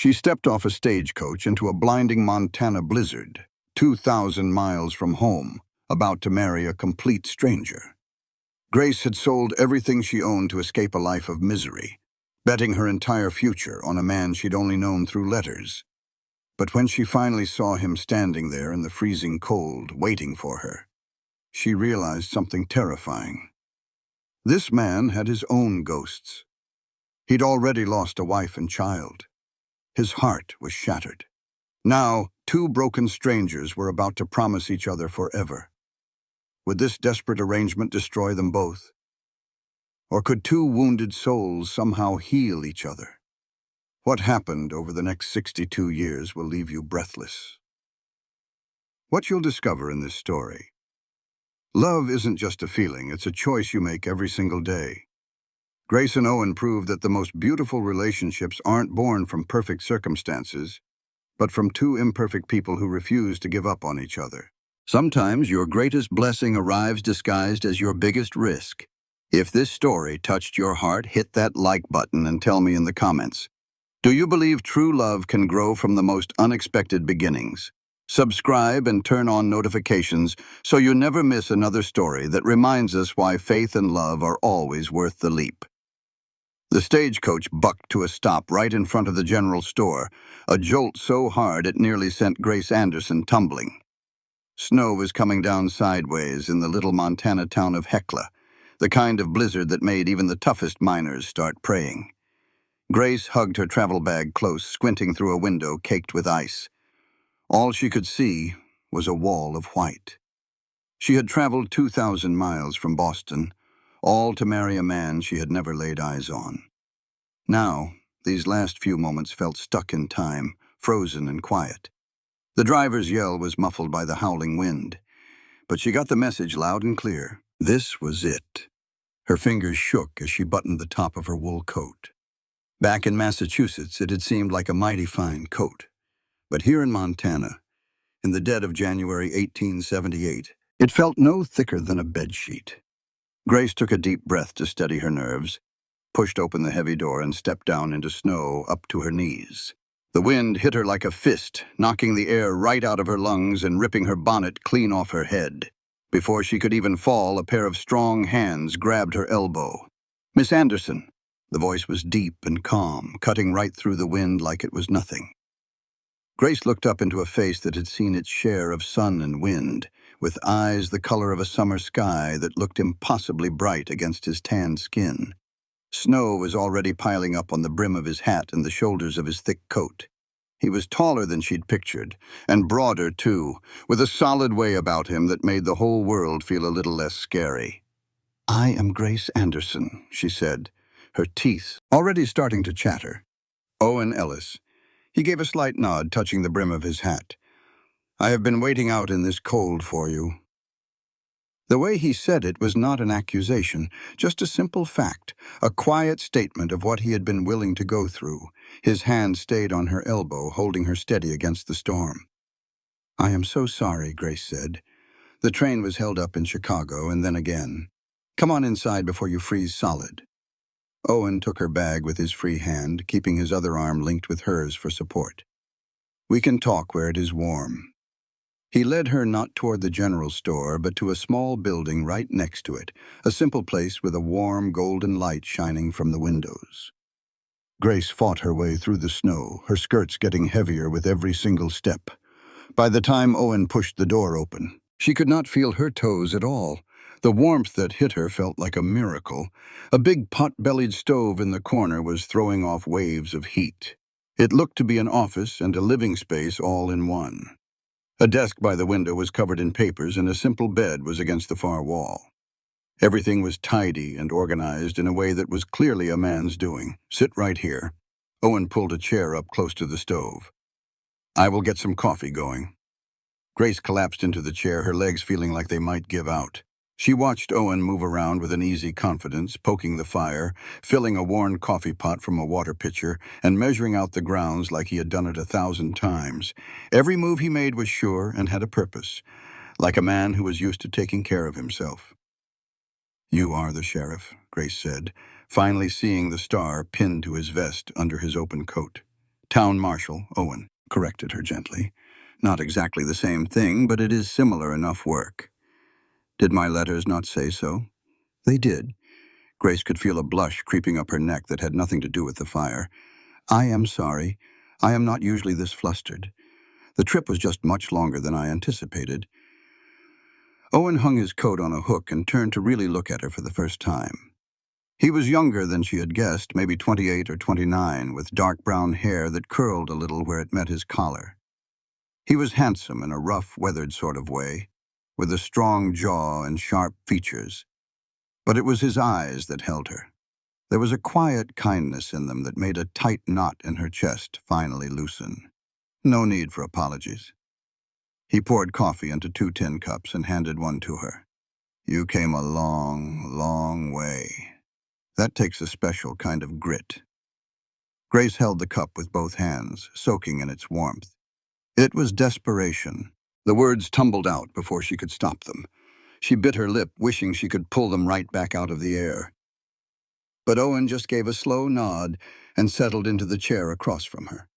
She stepped off a stagecoach into a blinding Montana blizzard, 2,000 miles from home, about to marry a complete stranger. Grace had sold everything she owned to escape a life of misery, betting her entire future on a man she'd only known through letters. But when she finally saw him standing there in the freezing cold, waiting for her, she realized something terrifying. This man had his own ghosts. He'd already lost a wife and child. His heart was shattered. Now, two broken strangers were about to promise each other forever. Would this desperate arrangement destroy them both? Or could two wounded souls somehow heal each other? What happened over the next 62 years will leave you breathless. What you'll discover in this story: love isn't just a feeling, it's a choice you make every single day. Grace and Owen proved that the most beautiful relationships aren't born from perfect circumstances, but from two imperfect people who refuse to give up on each other. Sometimes your greatest blessing arrives disguised as your biggest risk. If this story touched your heart, hit that like button and tell me in the comments. Do you believe true love can grow from the most unexpected beginnings? Subscribe and turn on notifications so you never miss another story that reminds us why faith and love are always worth the leap. The stagecoach bucked to a stop right in front of the general store, a jolt so hard it nearly sent Grace Anderson tumbling. Snow was coming down sideways in the little Montana town of Heckla, the kind of blizzard that made even the toughest miners start praying. Grace hugged her travel bag close, squinting through a window caked with ice. All she could see was a wall of white. She had traveled 2,000 miles from Boston, all to marry a man she had never laid eyes on. Now, these last few moments felt stuck in time, frozen and quiet. The driver's yell was muffled by the howling wind, but she got the message loud and clear. This was it. Her fingers shook as she buttoned the top of her wool coat. Back in Massachusetts, it had seemed like a mighty fine coat. But here in Montana, in the dead of January 1878, it felt no thicker than a bedsheet. Grace took a deep breath to steady her nerves, pushed open the heavy door, and stepped down into snow up to her knees. The wind hit her like a fist, knocking the air right out of her lungs and ripping her bonnet clean off her head. Before she could even fall, a pair of strong hands grabbed her elbow. "Miss Anderson." The voice was deep and calm, cutting right through the wind like it was nothing. Grace looked up into a face that had seen its share of sun and wind, with eyes the color of a summer sky that looked impossibly bright against his tanned skin. Snow was already piling up on the brim of his hat and the shoulders of his thick coat. He was taller than she'd pictured, and broader too, with a solid way about him that made the whole world feel a little less scary. "I am Grace Anderson," she said, her teeth already starting to chatter. "Owen Ellis." He gave a slight nod, touching the brim of his hat. "I have been waiting out in this cold for you." The way he said it was not an accusation, just a simple fact, a quiet statement of what he had been willing to go through. His hand stayed on her elbow, holding her steady against the storm. "I am so sorry," Grace said. "The train was held up in Chicago, and then again. Come on inside before you freeze solid." Owen took her bag with his free hand, keeping his other arm linked with hers for support. "We can talk where it is warm." He led her not toward the general store, but to a small building right next to it, a simple place with a warm, golden light shining from the windows. Grace fought her way through the snow, her skirts getting heavier with every single step. By the time Owen pushed the door open, she could not feel her toes at all. The warmth that hit her felt like a miracle. A big pot-bellied stove in the corner was throwing off waves of heat. It looked to be an office and a living space all in one. A desk by the window was covered in papers, and a simple bed was against the far wall. Everything was tidy and organized in a way that was clearly a man's doing. "Sit right here." Owen pulled a chair up close to the stove. "I will get some coffee going." Grace collapsed into the chair, her legs feeling like they might give out. She watched Owen move around with an easy confidence, poking the fire, filling a worn coffee pot from a water pitcher, and measuring out the grounds like he had done it 1,000 times. Every move he made was sure and had a purpose, like a man who was used to taking care of himself. "You are the sheriff," Grace said, finally seeing the star pinned to his vest under his open coat. Town Marshal, Owen corrected her gently. Not exactly the same thing, but it is similar enough work. Did my letters not say so? They did. Grace could feel a blush creeping up her neck that had nothing to do with the fire. I am sorry. I am not usually this flustered. The trip was just much longer than I anticipated. Owen hung his coat on a hook and turned to really look at her for the first time. He was younger than she had guessed, maybe 28 or 29, with dark brown hair that curled a little where it met his collar. He was handsome in a rough, weathered sort of way, with a strong jaw and sharp features. But it was his eyes that held her. There was a quiet kindness in them that made a tight knot in her chest finally loosen. No need for apologies. He poured coffee into 2 tin cups and handed one to her. You came a long, long way. That takes a special kind of grit. Grace held the cup with both hands, soaking in its warmth. It was desperation. The words tumbled out before she could stop them. She bit her lip, wishing she could pull them right back out of the air. But Owen just gave a slow nod and settled into the chair across from her.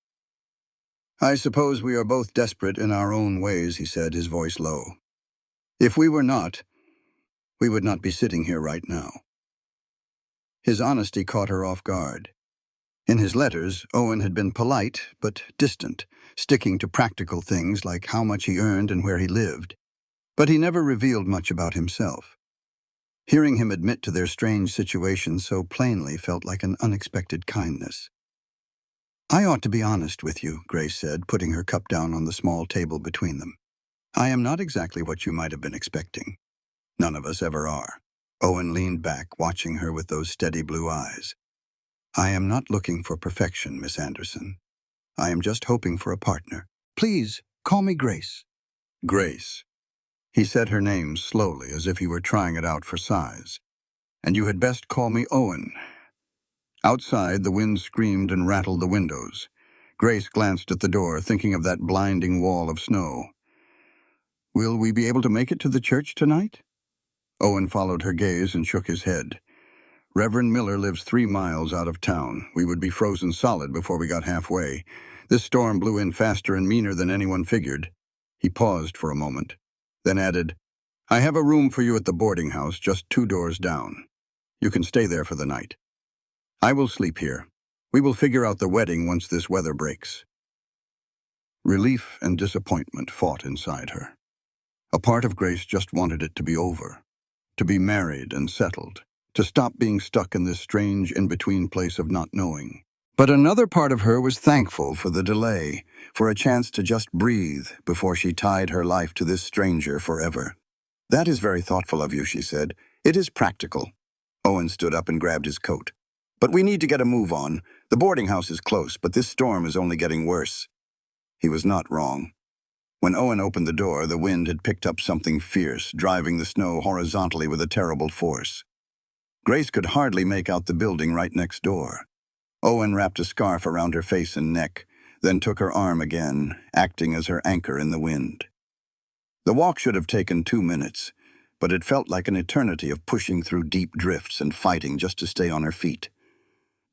I suppose we are both desperate in our own ways, he said, his voice low. If we were not, we would not be sitting here right now. His honesty caught her off guard. In his letters, Owen had been polite but distant, sticking to practical things like how much he earned and where he lived. But he never revealed much about himself. Hearing him admit to their strange situation so plainly felt like an unexpected kindness. I ought to be honest with you, Grace said, putting her cup down on the small table between them. I am not exactly what you might have been expecting. None of us ever are. Owen leaned back, watching her with those steady blue eyes. I am not looking for perfection, Miss Anderson. I am just hoping for a partner. Please, call me Grace. Grace. He said her name slowly, as if he were trying it out for size. And you had best call me Owen. Outside, the wind screamed and rattled the windows. Grace glanced at the door, thinking of that blinding wall of snow. Will we be able to make it to the church tonight? Owen followed her gaze and shook his head. Reverend Miller lives 3 miles out of town. We would be frozen solid before we got halfway. This storm blew in faster and meaner than anyone figured. He paused for a moment, then added, I have a room for you at the boarding house, just 2 doors down. You can stay there for the night. I will sleep here. We will figure out the wedding once this weather breaks. Relief and disappointment fought inside her. A part of Grace just wanted it to be over, to be married and settled, to stop being stuck in this strange in-between place of not knowing. But another part of her was thankful for the delay, for a chance to just breathe before she tied her life to this stranger forever. That is very thoughtful of you, she said. It is practical. Owen stood up and grabbed his coat. But we need to get a move on. The boarding house is close, but this storm is only getting worse. He was not wrong. When Owen opened the door, the wind had picked up something fierce, driving the snow horizontally with a terrible force. Grace could hardly make out the building right next door. Owen wrapped a scarf around her face and neck, then took her arm again, acting as her anchor in the wind. The walk should have taken 2 minutes, but it felt like an eternity of pushing through deep drifts and fighting just to stay on her feet.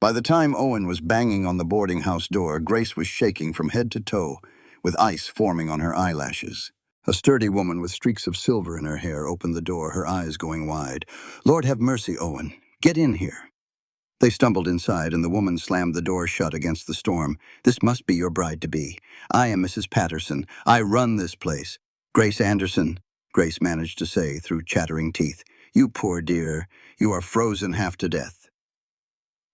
By the time Owen was banging on the boarding house door, Grace was shaking from head to toe, with ice forming on her eyelashes. A sturdy woman with streaks of silver in her hair opened the door, her eyes going wide. Lord have mercy, Owen. Get in here. They stumbled inside, and the woman slammed the door shut against the storm. This must be your bride-to-be. I am Mrs. Patterson. I run this place. Grace Anderson, Grace managed to say through chattering teeth. You poor dear. You are frozen half to death.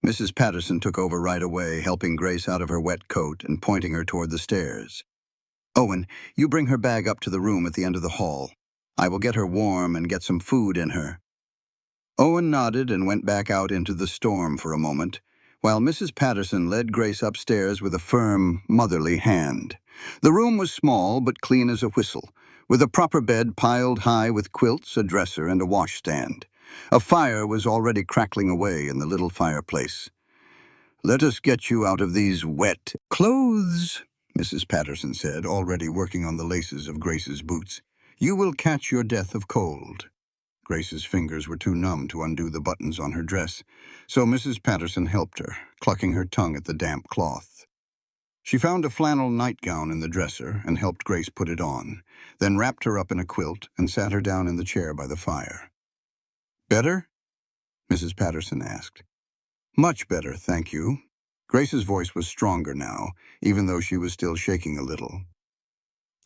Mrs. Patterson took over right away, helping Grace out of her wet coat and pointing her toward the stairs. Owen, you bring her bag up to the room at the end of the hall. I will get her warm and get some food in her. Owen nodded and went back out into the storm for a moment, while Mrs. Patterson led Grace upstairs with a firm, motherly hand. The room was small but clean as a whistle, with a proper bed piled high with quilts, a dresser, and a washstand. A fire was already crackling away in the little fireplace. Let us get you out of these wet clothes, Mrs. Patterson said, already working on the laces of Grace's boots. You will catch your death of cold. Grace's fingers were too numb to undo the buttons on her dress, so Mrs. Patterson helped her, clucking her tongue at the damp cloth. She found a flannel nightgown in the dresser and helped Grace put it on, then wrapped her up in a quilt and sat her down in the chair by the fire. "Better?" Mrs. Patterson asked. "Much better, thank you." Grace's voice was stronger now, even though she was still shaking a little.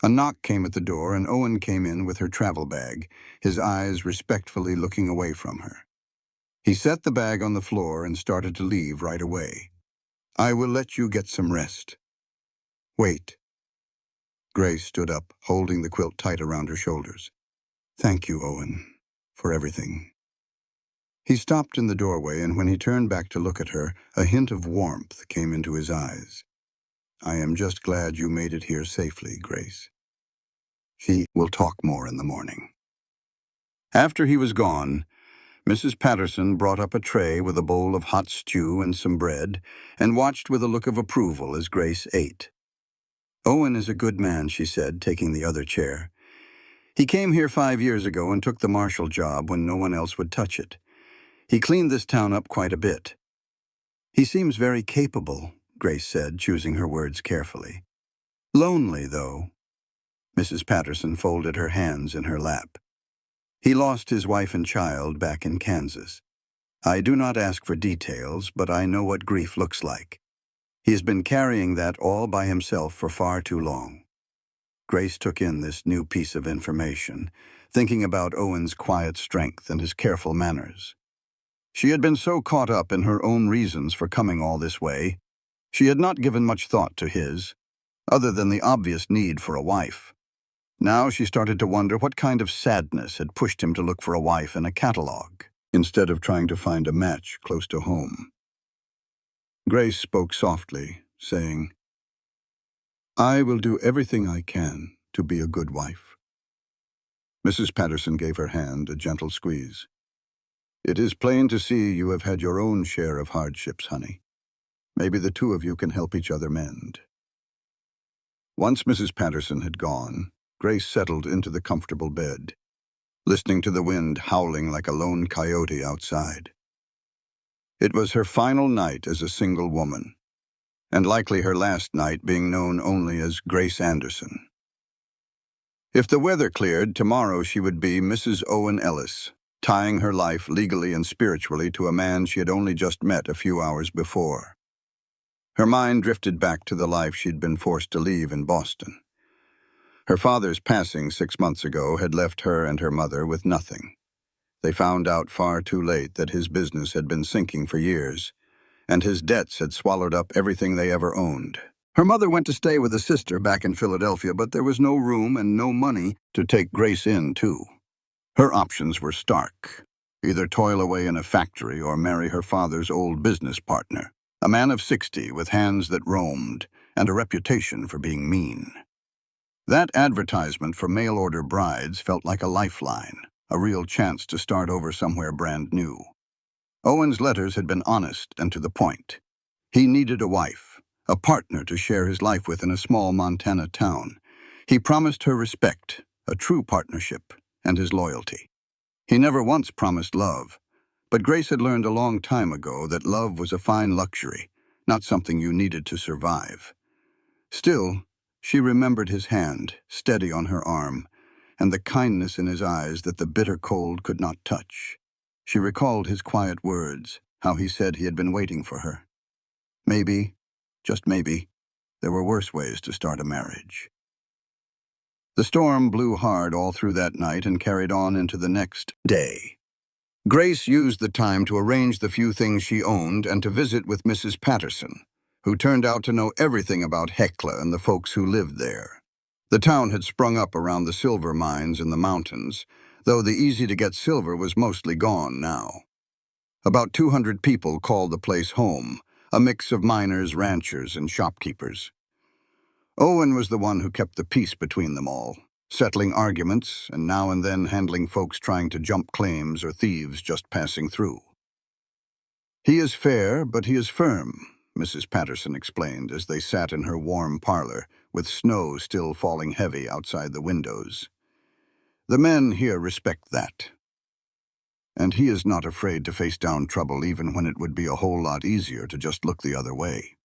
A knock came at the door, and Owen came in with her travel bag, his eyes respectfully looking away from her. He set the bag on the floor and started to leave right away. "I will let you get some rest." "Wait." Grace stood up, holding the quilt tight around her shoulders. "Thank you, Owen, for everything." He stopped in the doorway, and when he turned back to look at her, a hint of warmth came into his eyes. "I am just glad you made it here safely, Grace." "He will talk more in the morning." After he was gone, Mrs. Patterson brought up a tray with a bowl of hot stew and some bread, and watched with a look of approval as Grace ate. "Owen is a good man," she said, taking the other chair. "He came here 5 years ago and took the marshal job when no one else would touch it. He cleaned this town up quite a bit." "He seems very capable," Grace said, choosing her words carefully. "Lonely, though." Mrs. Patterson folded her hands in her lap. "He lost his wife and child back in Kansas. I do not ask for details, but I know what grief looks like. He has been carrying that all by himself for far too long." Grace took in this new piece of information, thinking about Owen's quiet strength and his careful manners. She had been so caught up in her own reasons for coming all this way, she had not given much thought to his, other than the obvious need for a wife. Now she started to wonder what kind of sadness had pushed him to look for a wife in a catalog, instead of trying to find a match close to home. Grace spoke softly, saying, "I will do everything I can to be a good wife." Mrs. Patterson gave her hand a gentle squeeze. "It is plain to see you have had your own share of hardships, honey. Maybe the two of you can help each other mend." Once Mrs. Patterson had gone, Grace settled into the comfortable bed, listening to the wind howling like a lone coyote outside. It was her final night as a single woman, and likely her last night being known only as Grace Anderson. If the weather cleared, tomorrow she would be Mrs. Owen Ellis, tying her life legally and spiritually to a man she had only just met a few hours before. Her mind drifted back to the life she'd been forced to leave in Boston. Her father's passing 6 months ago had left her and her mother with nothing. They found out far too late that his business had been sinking for years, and his debts had swallowed up everything they ever owned. Her mother went to stay with a sister back in Philadelphia, but there was no room and no money to take Grace in, too. Her options were stark: either toil away in a factory or marry her father's old business partner, a man of 60 with hands that roamed and a reputation for being mean. That advertisement for mail-order brides felt like a lifeline, a real chance to start over somewhere brand new. Owen's letters had been honest and to the point. He needed a wife, a partner to share his life with in a small Montana town. He promised her respect, a true partnership, and his loyalty. He never once promised love, but Grace had learned a long time ago that love was a fine luxury, not something you needed to survive. Still, she remembered his hand, steady on her arm, and the kindness in his eyes that the bitter cold could not touch. She recalled his quiet words, how he said he had been waiting for her. Maybe, just maybe, there were worse ways to start a marriage. The storm blew hard all through that night and carried on into the next day. Grace used the time to arrange the few things she owned and to visit with Mrs. Patterson, who turned out to know everything about Heckla and the folks who lived there. The town had sprung up around the silver mines in the mountains, though the easy-to-get silver was mostly gone now. About 200 people called the place home, a mix of miners, ranchers, and shopkeepers. Owen was the one who kept the peace between them all, settling arguments and now and then handling folks trying to jump claims or thieves just passing through. "He is fair, but he is firm," Mrs. Patterson explained as they sat in her warm parlor, with snow still falling heavy outside the windows. "The men here respect that. And he is not afraid to face down trouble even when it would be a whole lot easier to just look the other way."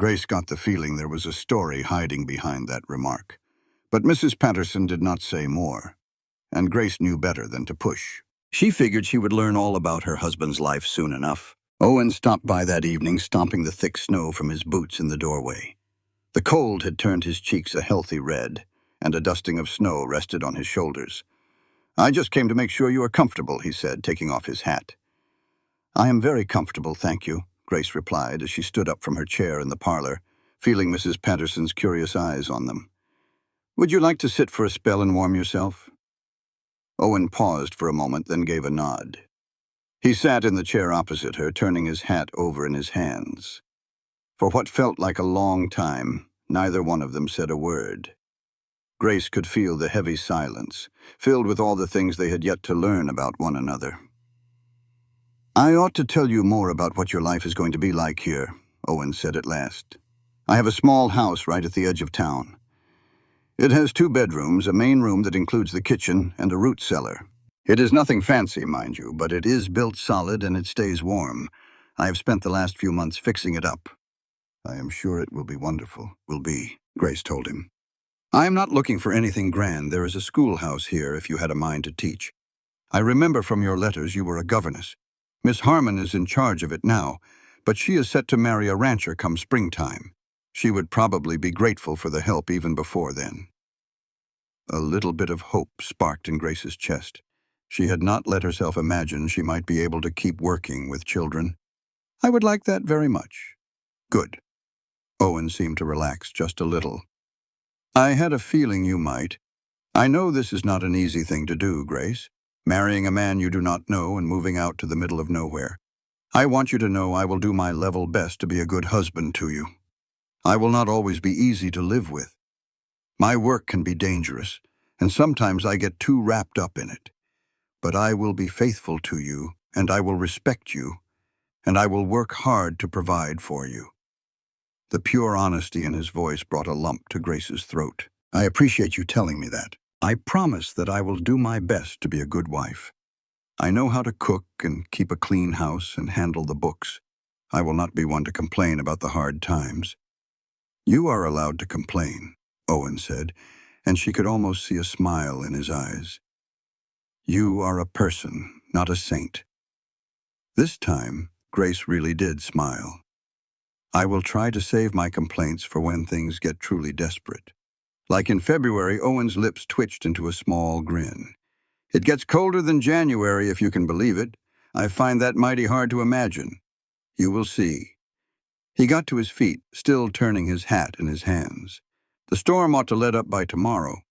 Grace got the feeling there was a story hiding behind that remark. But Mrs. Patterson did not say more, and Grace knew better than to push. She figured she would learn all about her husband's life soon enough. Owen stopped by that evening, stomping the thick snow from his boots in the doorway. The cold had turned his cheeks a healthy red, and a dusting of snow rested on his shoulders. "I just came to make sure you are comfortable," he said, taking off his hat. "I am very comfortable, thank you," Grace replied as she stood up from her chair in the parlor, feeling Mrs. Patterson's curious eyes on them. "Would you like to sit for a spell and warm yourself?" Owen paused for a moment, then gave a nod. He sat in the chair opposite her, turning his hat over in his hands. For what felt like a long time, neither one of them said a word. Grace could feel the heavy silence, filled with all the things they had yet to learn about one another. "I ought to tell you more about what your life is going to be like here," Owen said at last. "I have a small house right at the edge of town. It has 2 bedrooms, a main room that includes the kitchen, and a root cellar. It is nothing fancy, mind you, but it is built solid and it stays warm. I have spent the last few months fixing it up." "I am sure it will be wonderful." "Will be," Grace told him. "I am not looking for anything grand. There is a schoolhouse here if you had a mind to teach. I remember from your letters you were a governess. Miss Harmon is in charge of it now, but she is set to marry a rancher come springtime. She would probably be grateful for the help even before then." A little bit of hope sparked in Grace's chest. She had not let herself imagine she might be able to keep working with children. "I would like that very much." "Good." Owen seemed to relax just a little. "I had a feeling you might. I know this is not an easy thing to do, Grace, marrying a man you do not know and moving out to the middle of nowhere. I want you to know I will do my level best to be a good husband to you. I will not always be easy to live with. My work can be dangerous, and sometimes I get too wrapped up in it. But I will be faithful to you, and I will respect you, and I will work hard to provide for you." The pure honesty in his voice brought a lump to Grace's throat. "I appreciate you telling me that. I promise that I will do my best to be a good wife. I know how to cook and keep a clean house and handle the books. I will not be one to complain about the hard times." "You are allowed to complain," Owen said, and she could almost see a smile in his eyes. "You are a person, not a saint." This time, Grace really did smile. "I will try to save my complaints for when things get truly desperate." Like in February, Owen's lips twitched into a small grin. "It gets colder than January, if you can believe it. I find that mighty hard to imagine. You will see." He got to his feet, still turning his hat in his hands. "The storm ought to let up by tomorrow.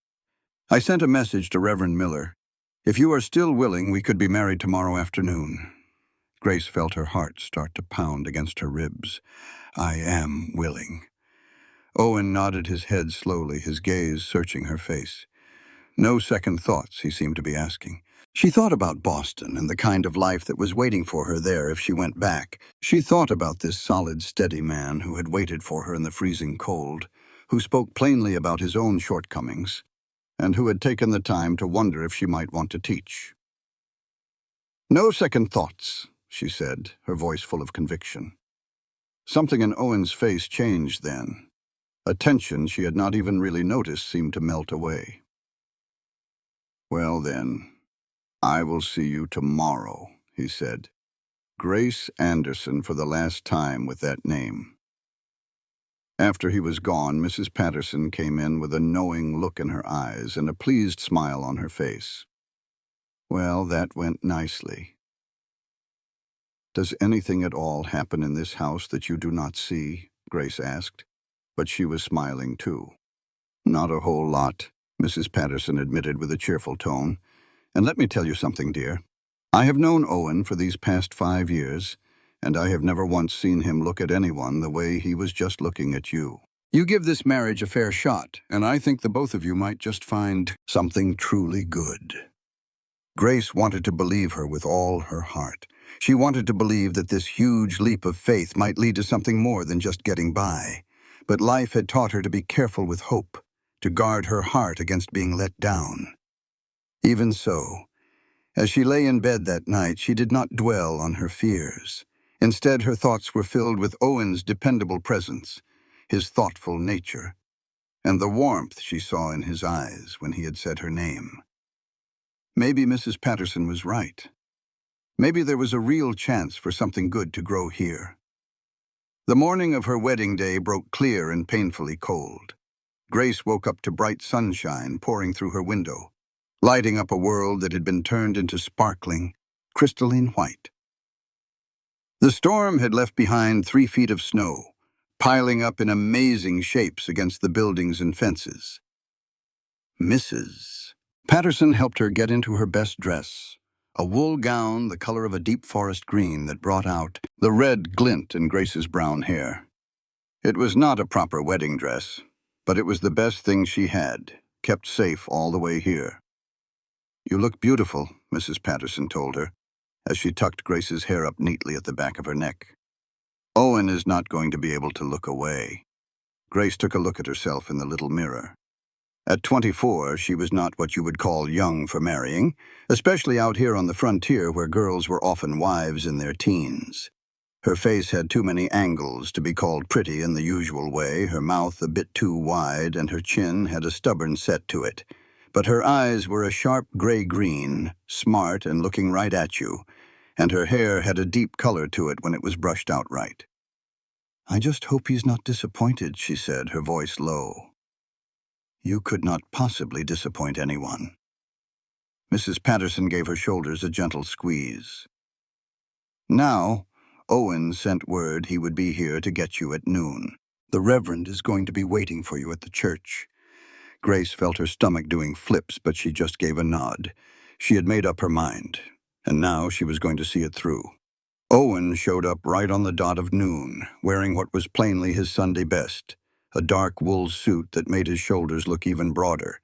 I sent a message to Reverend Miller. If you are still willing, we could be married tomorrow afternoon." Grace felt her heart start to pound against her ribs. "I am willing." Owen nodded his head slowly, his gaze searching her face. No second thoughts, he seemed to be asking. She thought about Boston and the kind of life that was waiting for her there if she went back. She thought about this solid, steady man who had waited for her in the freezing cold, who spoke plainly about his own shortcomings, and who had taken the time to wonder if she might want to teach. "No second thoughts," she said, her voice full of conviction. Something in Owen's face changed then. A tension she had not even really noticed seemed to melt away. "Well then, I will see you tomorrow," he said. Grace Anderson for the last time with that name. After he was gone, Mrs. Patterson came in with a knowing look in her eyes and a pleased smile on her face. "Well, that went nicely." "Does anything at all happen in this house that you do not see?" Grace asked, but she was smiling too. "Not a whole lot," Mrs. Patterson admitted with a cheerful tone. "And let me tell you something, dear. I have known Owen for these past 5 years, and I have never once seen him look at anyone the way he was just looking at you. You give this marriage a fair shot, and I think the both of you might just find something truly good." Grace wanted to believe her with all her heart. She wanted to believe that this huge leap of faith might lead to something more than just getting by. But life had taught her to be careful with hope, to guard her heart against being let down. Even so, as she lay in bed that night, she did not dwell on her fears. Instead, her thoughts were filled with Owen's dependable presence, his thoughtful nature, and the warmth she saw in his eyes when he had said her name. Maybe Mrs. Patterson was right. Maybe there was a real chance for something good to grow here. The morning of her wedding day broke clear and painfully cold. Grace woke up to bright sunshine pouring through her window, lighting up a world that had been turned into sparkling, crystalline white. The storm had left behind 3 feet of snow, piling up in amazing shapes against the buildings and fences. Mrs. Patterson helped her get into her best dress, a wool gown the color of a deep forest green that brought out the red glint in Grace's brown hair. It was not a proper wedding dress, but it was the best thing she had, kept safe all the way here. "You look beautiful," Mrs. Patterson told her, as she tucked Grace's hair up neatly at the back of her neck. "Owen is not going to be able to look away." Grace took a look at herself in the little mirror. At 24, she was not what you would call young for marrying, especially out here on the frontier where girls were often wives in their teens. Her face had too many angles to be called pretty in the usual way, her mouth a bit too wide, and her chin had a stubborn set to it. But her eyes were a sharp gray-green, smart and looking right at you, and her hair had a deep color to it when it was brushed out right. "I just hope he's not disappointed," she said, her voice low. "You could not possibly disappoint anyone." Mrs. Patterson gave her shoulders a gentle squeeze. "Now, Owen sent word he would be here to get you at noon. The Reverend is going to be waiting for you at the church." Grace felt her stomach doing flips, but she just gave a nod. She had made up her mind, and now she was going to see it through. Owen showed up right on the dot of noon, wearing what was plainly his Sunday best, a dark wool suit that made his shoulders look even broader.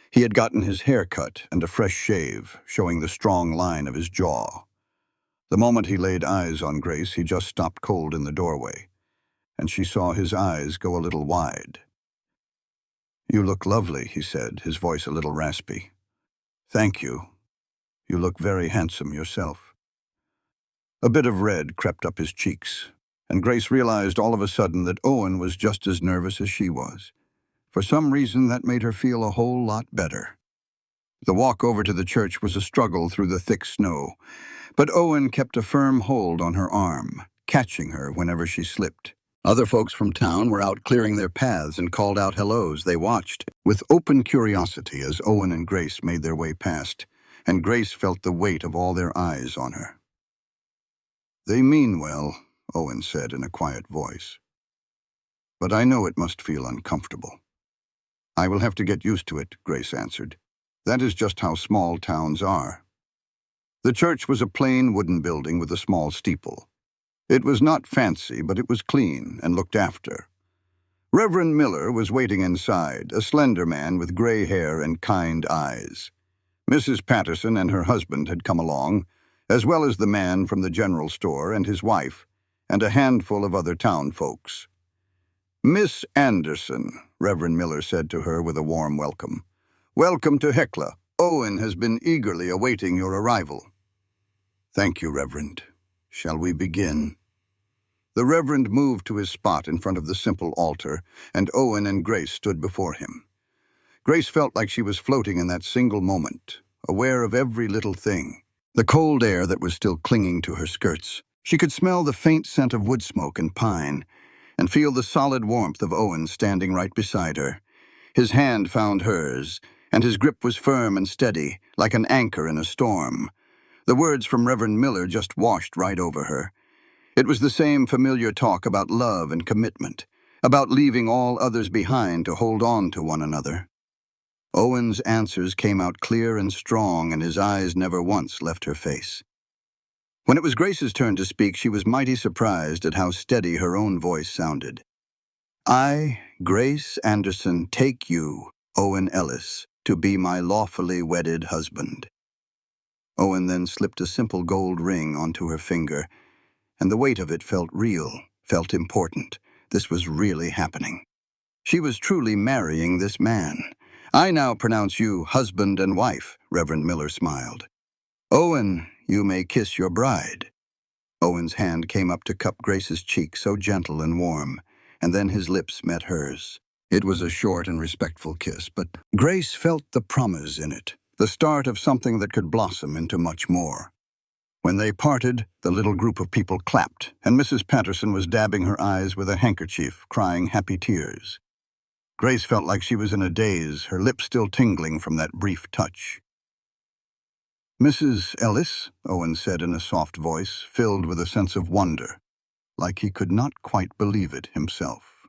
He had gotten his hair cut and a fresh shave, showing the strong line of his jaw. The moment he laid eyes on Grace, he just stopped cold in the doorway, and she saw his eyes go a little wide. "You look lovely," he said, his voice a little raspy. "Thank you. You look very handsome yourself." A bit of red crept up his cheeks, and Grace realized all of a sudden that Owen was just as nervous as she was. For some reason, that made her feel a whole lot better. The walk over to the church was a struggle through the thick snow, but Owen kept a firm hold on her arm, catching her whenever she slipped. Other folks from town were out clearing their paths and called out hellos. They watched with open curiosity as Owen and Grace made their way past, and Grace felt the weight of all their eyes on her. "They mean well," Owen said in a quiet voice. "But I know it must feel uncomfortable." "I will have to get used to it," Grace answered. "That is just how small towns are." The church was a plain wooden building with a small steeple. It was not fancy, but it was clean and looked after. Reverend Miller was waiting inside, a slender man with gray hair and kind eyes. Mrs. Patterson and her husband had come along, as well as the man from the general store and his wife, and a handful of other town folks. "Miss Anderson," Reverend Miller said to her with a warm welcome. "Welcome to Heckla. Owen has been eagerly awaiting your arrival." "Thank you, Reverend. Shall we begin?" The Reverend moved to his spot in front of the simple altar, and Owen and Grace stood before him. Grace felt like she was floating in that single moment, aware of every little thing. The cold air that was still clinging to her skirts. She could smell the faint scent of wood smoke and pine, and feel the solid warmth of Owen standing right beside her. His hand found hers, and his grip was firm and steady, like an anchor in a storm. The words from Reverend Miller just washed right over her. It was the same familiar talk about love and commitment, about leaving all others behind to hold on to one another. Owen's answers came out clear and strong, and his eyes never once left her face. When it was Grace's turn to speak, she was mighty surprised at how steady her own voice sounded. "I, Grace Anderson, take you, Owen Ellis, to be my lawfully wedded husband." Owen then slipped a simple gold ring onto her finger, and the weight of it felt real, felt important. This was really happening. She was truly marrying this man. "I now pronounce you husband and wife," Reverend Miller smiled. "Owen, you may kiss your bride." Owen's hand came up to cup Grace's cheek, so gentle and warm, and then his lips met hers. It was a short and respectful kiss, but Grace felt the promise in it, the start of something that could blossom into much more. When they parted, the little group of people clapped, and Mrs. Patterson was dabbing her eyes with a handkerchief, crying happy tears. Grace felt like she was in a daze, her lips still tingling from that brief touch. "Mrs. Ellis," Owen said in a soft voice, filled with a sense of wonder, like he could not quite believe it himself.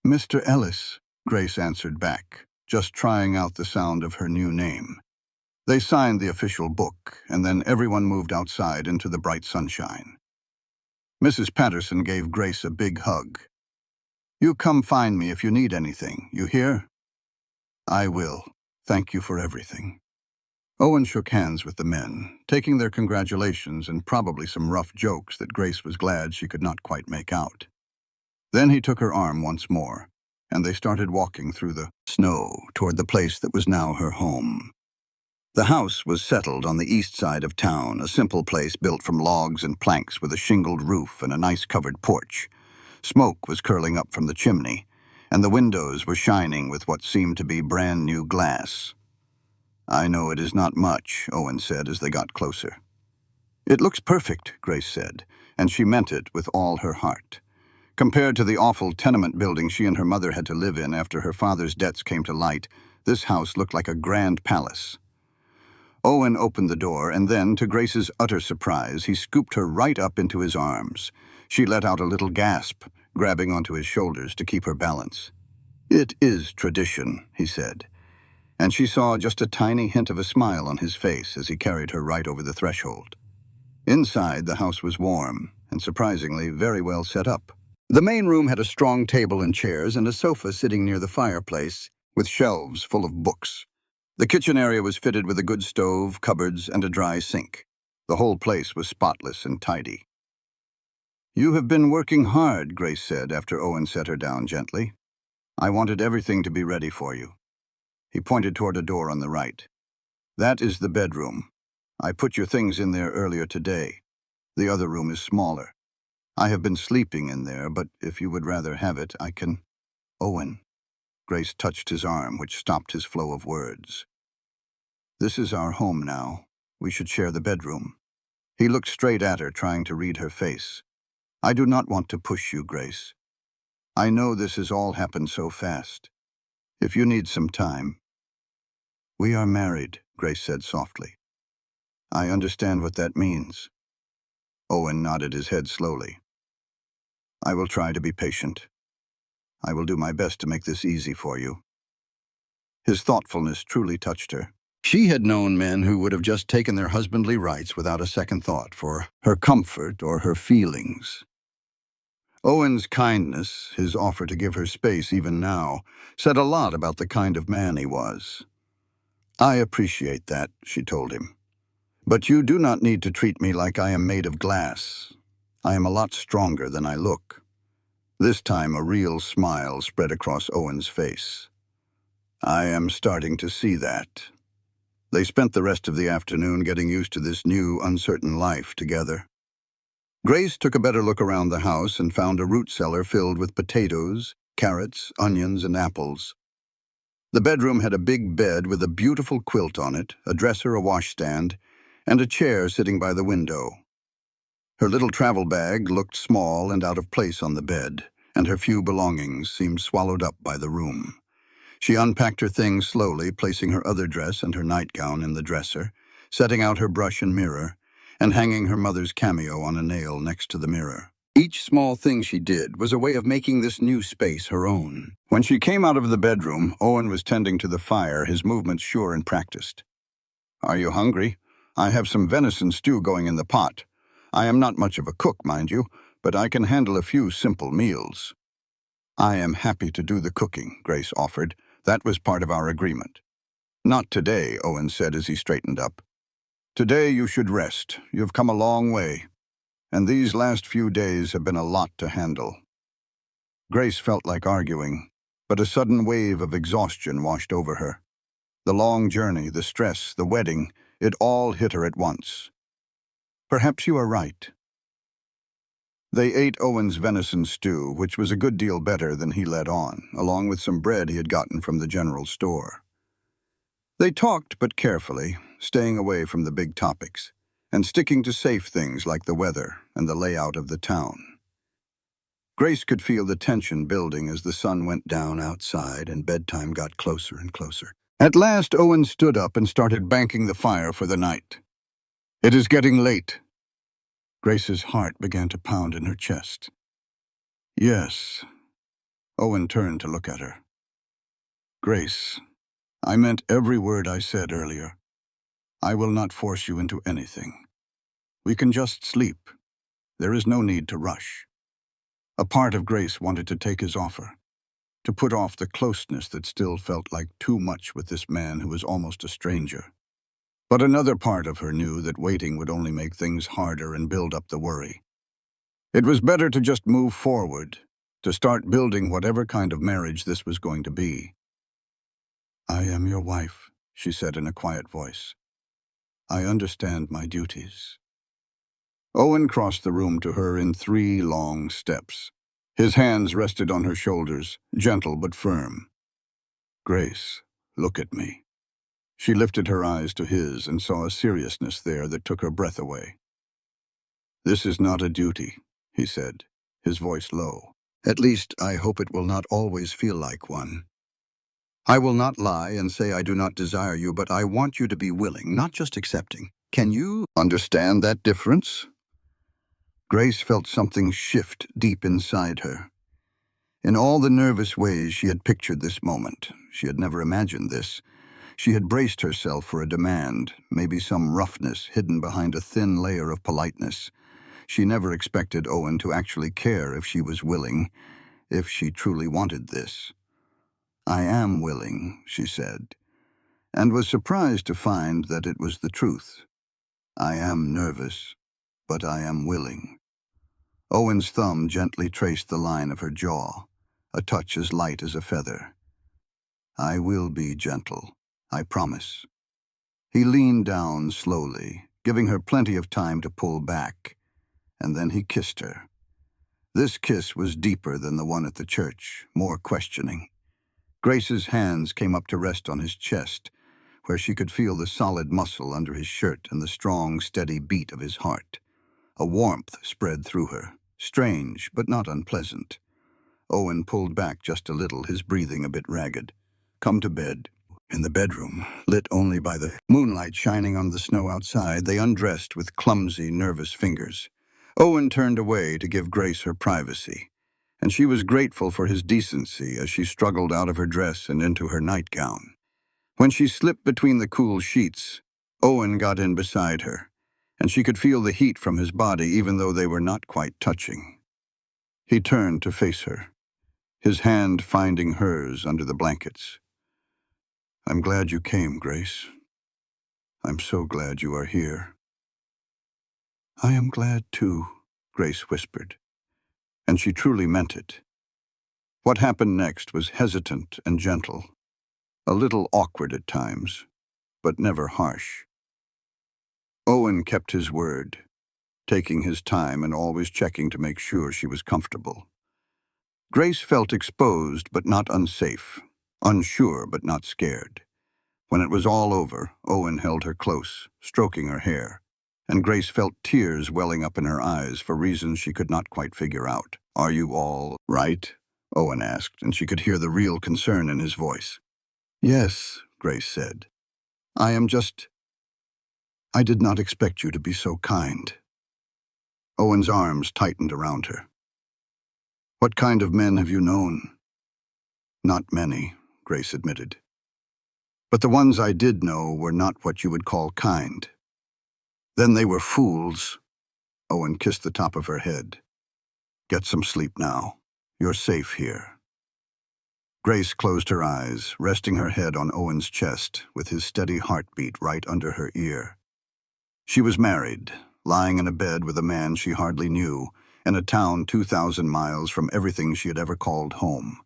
"Mr. Ellis," Grace answered back, just trying out the sound of her new name. They signed the official book, and then everyone moved outside into the bright sunshine. Mrs. Patterson gave Grace a big hug. "You come find me if you need anything, you hear?" "I will. Thank you for everything." Owen shook hands with the men, taking their congratulations and probably some rough jokes that Grace was glad she could not quite make out. Then he took her arm once more, and they started walking through the snow toward the place that was now her home. The house was settled on the east side of town, a simple place built from logs and planks with a shingled roof and a nice covered porch. Smoke was curling up from the chimney, and the windows were shining with what seemed to be brand new glass. "I know it is not much," Owen said as they got closer. "It looks perfect," Grace said, and she meant it with all her heart. Compared to the awful tenement building she and her mother had to live in after her father's debts came to light, this house looked like a grand palace. Owen opened the door, and then, to Grace's utter surprise, he scooped her right up into his arms. She let out a little gasp, grabbing onto his shoulders to keep her balance. "It is tradition," he said, and she saw just a tiny hint of a smile on his face as he carried her right over the threshold. Inside, the house was warm, and surprisingly very well set up. The main room had a strong table and chairs and a sofa sitting near the fireplace, with shelves full of books. The kitchen area was fitted with a good stove, cupboards, and a dry sink. The whole place was spotless and tidy. "You have been working hard," Grace said after Owen set her down gently. "I wanted everything to be ready for you." He pointed toward a door on the right. "That is the bedroom. I put your things in there earlier today. The other room is smaller. I have been sleeping in there, but if you would rather have it, I can—" "Owen." Grace touched his arm, which stopped his flow of words. "This is our home now. We should share the bedroom." He looked straight at her, trying to read her face. "I do not want to push you, Grace. I know this has all happened so fast. If you need some time—" "We are married," Grace said softly. "I understand what that means." Owen nodded his head slowly. "I will try to be patient. I will do my best to make this easy for you." His thoughtfulness truly touched her. She had known men who would have just taken their husbandly rights without a second thought for her comfort or her feelings. Owen's kindness, his offer to give her space even now, said a lot about the kind of man he was. "I appreciate that," she told him. "But you do not need to treat me like I am made of glass. I am a lot stronger than I look." This time a real smile spread across Owen's face. "I am starting to see that." They spent the rest of the afternoon getting used to this new, uncertain life together. Grace took a better look around the house and found a root cellar filled with potatoes, carrots, onions, and apples. The bedroom had a big bed with a beautiful quilt on it, a dresser, a washstand, and a chair sitting by the window. Her little travel bag looked small and out of place on the bed, and her few belongings seemed swallowed up by the room. She unpacked her things slowly, placing her other dress and her nightgown in the dresser, setting out her brush and mirror, and hanging her mother's cameo on a nail next to the mirror. Each small thing she did was a way of making this new space her own. When she came out of the bedroom, Owen was tending to the fire, his movements sure and practiced. "Are you hungry? I have some venison stew going in the pot. I am not much of a cook, mind you, but I can handle a few simple meals." "I am happy to do the cooking," Grace offered. "That was part of our agreement." "Not today," Owen said as he straightened up. "Today you should rest. You've come a long way, and these last few days have been a lot to handle." Grace felt like arguing, but a sudden wave of exhaustion washed over her. The long journey, the stress, the wedding, it all hit her at once. "Perhaps you are right." They ate Owen's venison stew, which was a good deal better than he let on, along with some bread he had gotten from the general store. They talked, but carefully, staying away from the big topics, and sticking to safe things like the weather and the layout of the town. Grace could feel the tension building as the sun went down outside and bedtime got closer and closer. At last, Owen stood up and started banking the fire for the night. "It is getting late." Grace's heart began to pound in her chest. "Yes." Owen turned to look at her. "Grace, I meant every word I said earlier. I will not force you into anything. We can just sleep. There is no need to rush." A part of Grace wanted to take his offer, to put off the closeness that still felt like too much with this man who was almost a stranger. But another part of her knew that waiting would only make things harder and build up the worry. It was better to just move forward, to start building whatever kind of marriage this was going to be. "I am your wife," she said in a quiet voice. "I understand my duties." Owen crossed the room to her in 3 long steps. His hands rested on her shoulders, gentle but firm. "Grace, look at me." She lifted her eyes to his and saw a seriousness there that took her breath away. "This is not a duty," he said, his voice low. "At least, I hope it will not always feel like one. I will not lie and say I do not desire you, but I want you to be willing, not just accepting. Can you understand that difference?" Grace felt something shift deep inside her. In all the nervous ways she had pictured this moment, she had never imagined this. She had braced herself for a demand, maybe some roughness hidden behind a thin layer of politeness. She never expected Owen to actually care if she was willing, if she truly wanted this. "I am willing," she said, and was surprised to find that it was the truth. "I am nervous, but I am willing." Owen's thumb gently traced the line of her jaw, a touch as light as a feather. "I will be gentle, I promise." He leaned down slowly, giving her plenty of time to pull back, and then he kissed her. This kiss was deeper than the one at the church, more questioning. Grace's hands came up to rest on his chest, where she could feel the solid muscle under his shirt and the strong, steady beat of his heart. A warmth spread through her, strange but not unpleasant. Owen pulled back just a little, his breathing a bit ragged. "Come to bed." In the bedroom, lit only by the moonlight shining on the snow outside, they undressed with clumsy, nervous fingers. Owen turned away to give Grace her privacy, and she was grateful for his decency as she struggled out of her dress and into her nightgown. When she slipped between the cool sheets, Owen got in beside her, and she could feel the heat from his body even though they were not quite touching. He turned to face her, his hand finding hers under the blankets. "I'm glad you came, Grace. I'm so glad you are here." "I am glad too," Grace whispered, and she truly meant it. What happened next was hesitant and gentle, a little awkward at times, but never harsh. Owen kept his word, taking his time and always checking to make sure she was comfortable. Grace felt exposed but not unsafe, unsure but not scared. When it was all over, Owen held her close, stroking her hair, and Grace felt tears welling up in her eyes for reasons she could not quite figure out. "Are you all right?" Owen asked, and she could hear the real concern in his voice. "Yes," Grace said. I did not expect you to be so kind." Owen's arms tightened around her. "What kind of men have you known?" "Not many," Grace admitted. "But the ones I did know were not what you would call kind." "Then they were fools." Owen kissed the top of her head. "Get some sleep now. You're safe here." Grace closed her eyes, resting her head on Owen's chest, with his steady heartbeat right under her ear. She was married, lying in a bed with a man she hardly knew, in a town 2,000 miles from everything she had ever called home.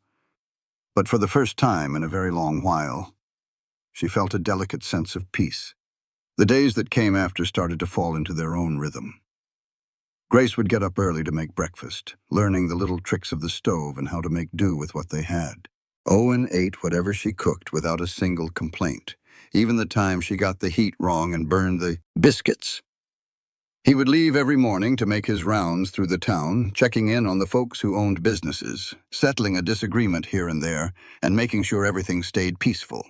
But for the first time in a very long while, she felt a delicate sense of peace. The days that came after started to fall into their own rhythm. Grace would get up early to make breakfast, learning the little tricks of the stove and how to make do with what they had. Owen ate whatever she cooked without a single complaint, even the time she got the heat wrong and burned the biscuits. He would leave every morning to make his rounds through the town, checking in on the folks who owned businesses, settling a disagreement here and there, and making sure everything stayed peaceful.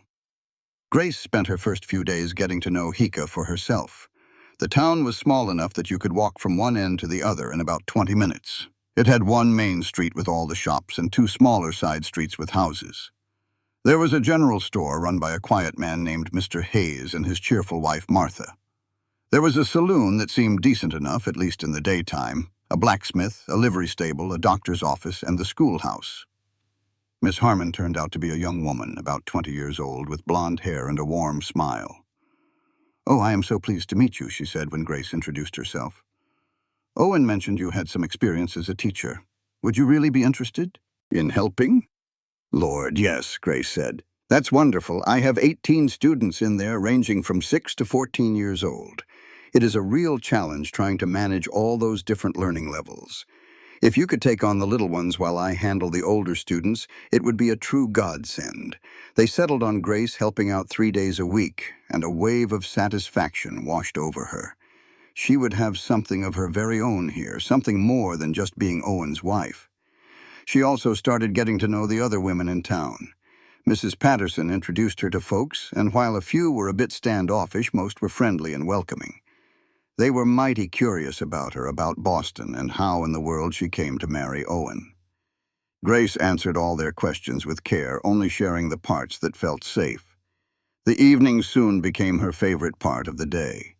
Grace spent her first few days getting to know Heckla for herself. The town was small enough that you could walk from one end to the other in about 20 minutes. It had one main street with all the shops and two smaller side streets with houses. There was a general store run by a quiet man named Mr. Hayes and his cheerful wife Martha. There was a saloon that seemed decent enough, at least in the daytime, a blacksmith, a livery stable, a doctor's office, and the schoolhouse. Miss Harmon turned out to be a young woman, about 20 years old, with blonde hair and a warm smile. "Oh, I am so pleased to meet you," she said when Grace introduced herself. "Owen mentioned you had some experience as a teacher. Would you really be interested?" "In helping?" "Lord, yes," Grace said. "That's wonderful. I have 18 students in there, ranging from 6 to 14 years old. It is a real challenge trying to manage all those different learning levels. If you could take on the little ones while I handle the older students, it would be a true godsend." They settled on Grace helping out 3 days a week, and a wave of satisfaction washed over her. She would have something of her very own here, something more than just being Owen's wife. She also started getting to know the other women in town. Mrs. Patterson introduced her to folks, and while a few were a bit standoffish, most were friendly and welcoming. They were mighty curious about her, about Boston, and how in the world she came to marry Owen. Grace answered all their questions with care, only sharing the parts that felt safe. The evening soon became her favorite part of the day.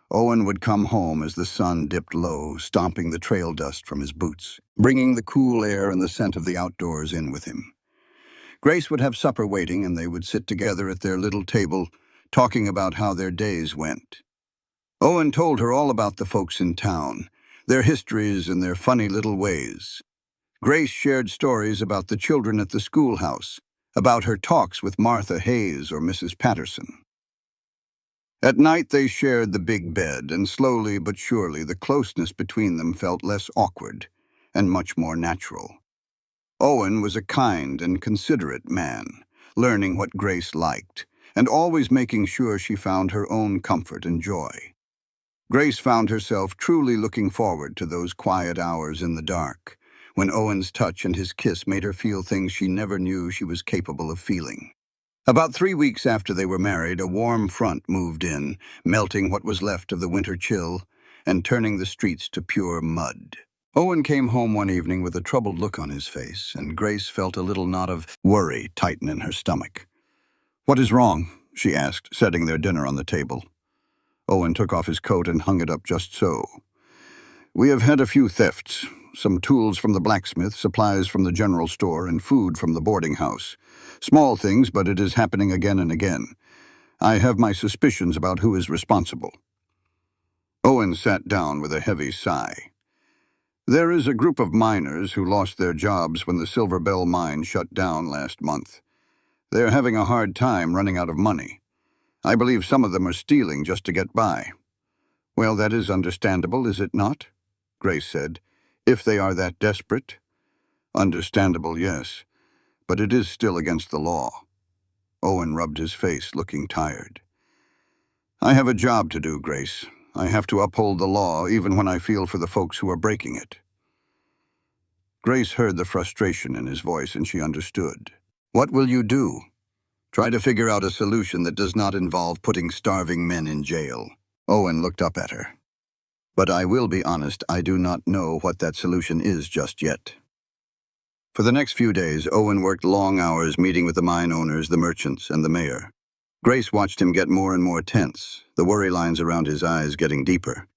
Owen would come home as the sun dipped low, stomping the trail dust from his boots, bringing the cool air and the scent of the outdoors in with him. Grace would have supper waiting, and they would sit together at their little table, talking about how their days went. Owen told her all about the folks in town, their histories and their funny little ways. Grace shared stories about the children at the schoolhouse, about her talks with Martha Hayes or Mrs. Patterson. At night they shared the big bed, and slowly but surely the closeness between them felt less awkward and much more natural. Owen was a kind and considerate man, learning what Grace liked, and always making sure she found her own comfort and joy. Grace found herself truly looking forward to those quiet hours in the dark, when Owen's touch and his kiss made her feel things she never knew she was capable of feeling. About 3 weeks after they were married, a warm front moved in, melting what was left of the winter chill and turning the streets to pure mud. Owen came home one evening with a troubled look on his face, and Grace felt a little knot of worry tighten in her stomach. "What is wrong?" she asked, setting their dinner on the table. Owen took off his coat and hung it up just so. "We have had a few thefts, some tools from the blacksmith, supplies from the general store, and food from the boarding house. Small things, but it is happening again and again. I have my suspicions about who is responsible." Owen sat down with a heavy sigh. "There is a group of miners who lost their jobs when the Silver Bell mine shut down last month. They are having a hard time running out of money. I believe some of them are stealing just to get by." "Well, that is understandable, is it not?" Grace said. "If they are that desperate." "Understandable, yes, but it is still against the law." Owen rubbed his face, looking tired. "I have a job to do, Grace. I have to uphold the law, even when I feel for the folks who are breaking it." Grace heard the frustration in his voice, and she understood. "What will you do?" "Try to figure out a solution that does not involve putting starving men in jail." Owen looked up at her. "But I will be honest, I do not know what that solution is just yet." For the next few days, Owen worked long hours meeting with the mine owners, the merchants, and the mayor. Grace watched him get more and more tense, the worry lines around his eyes getting deeper.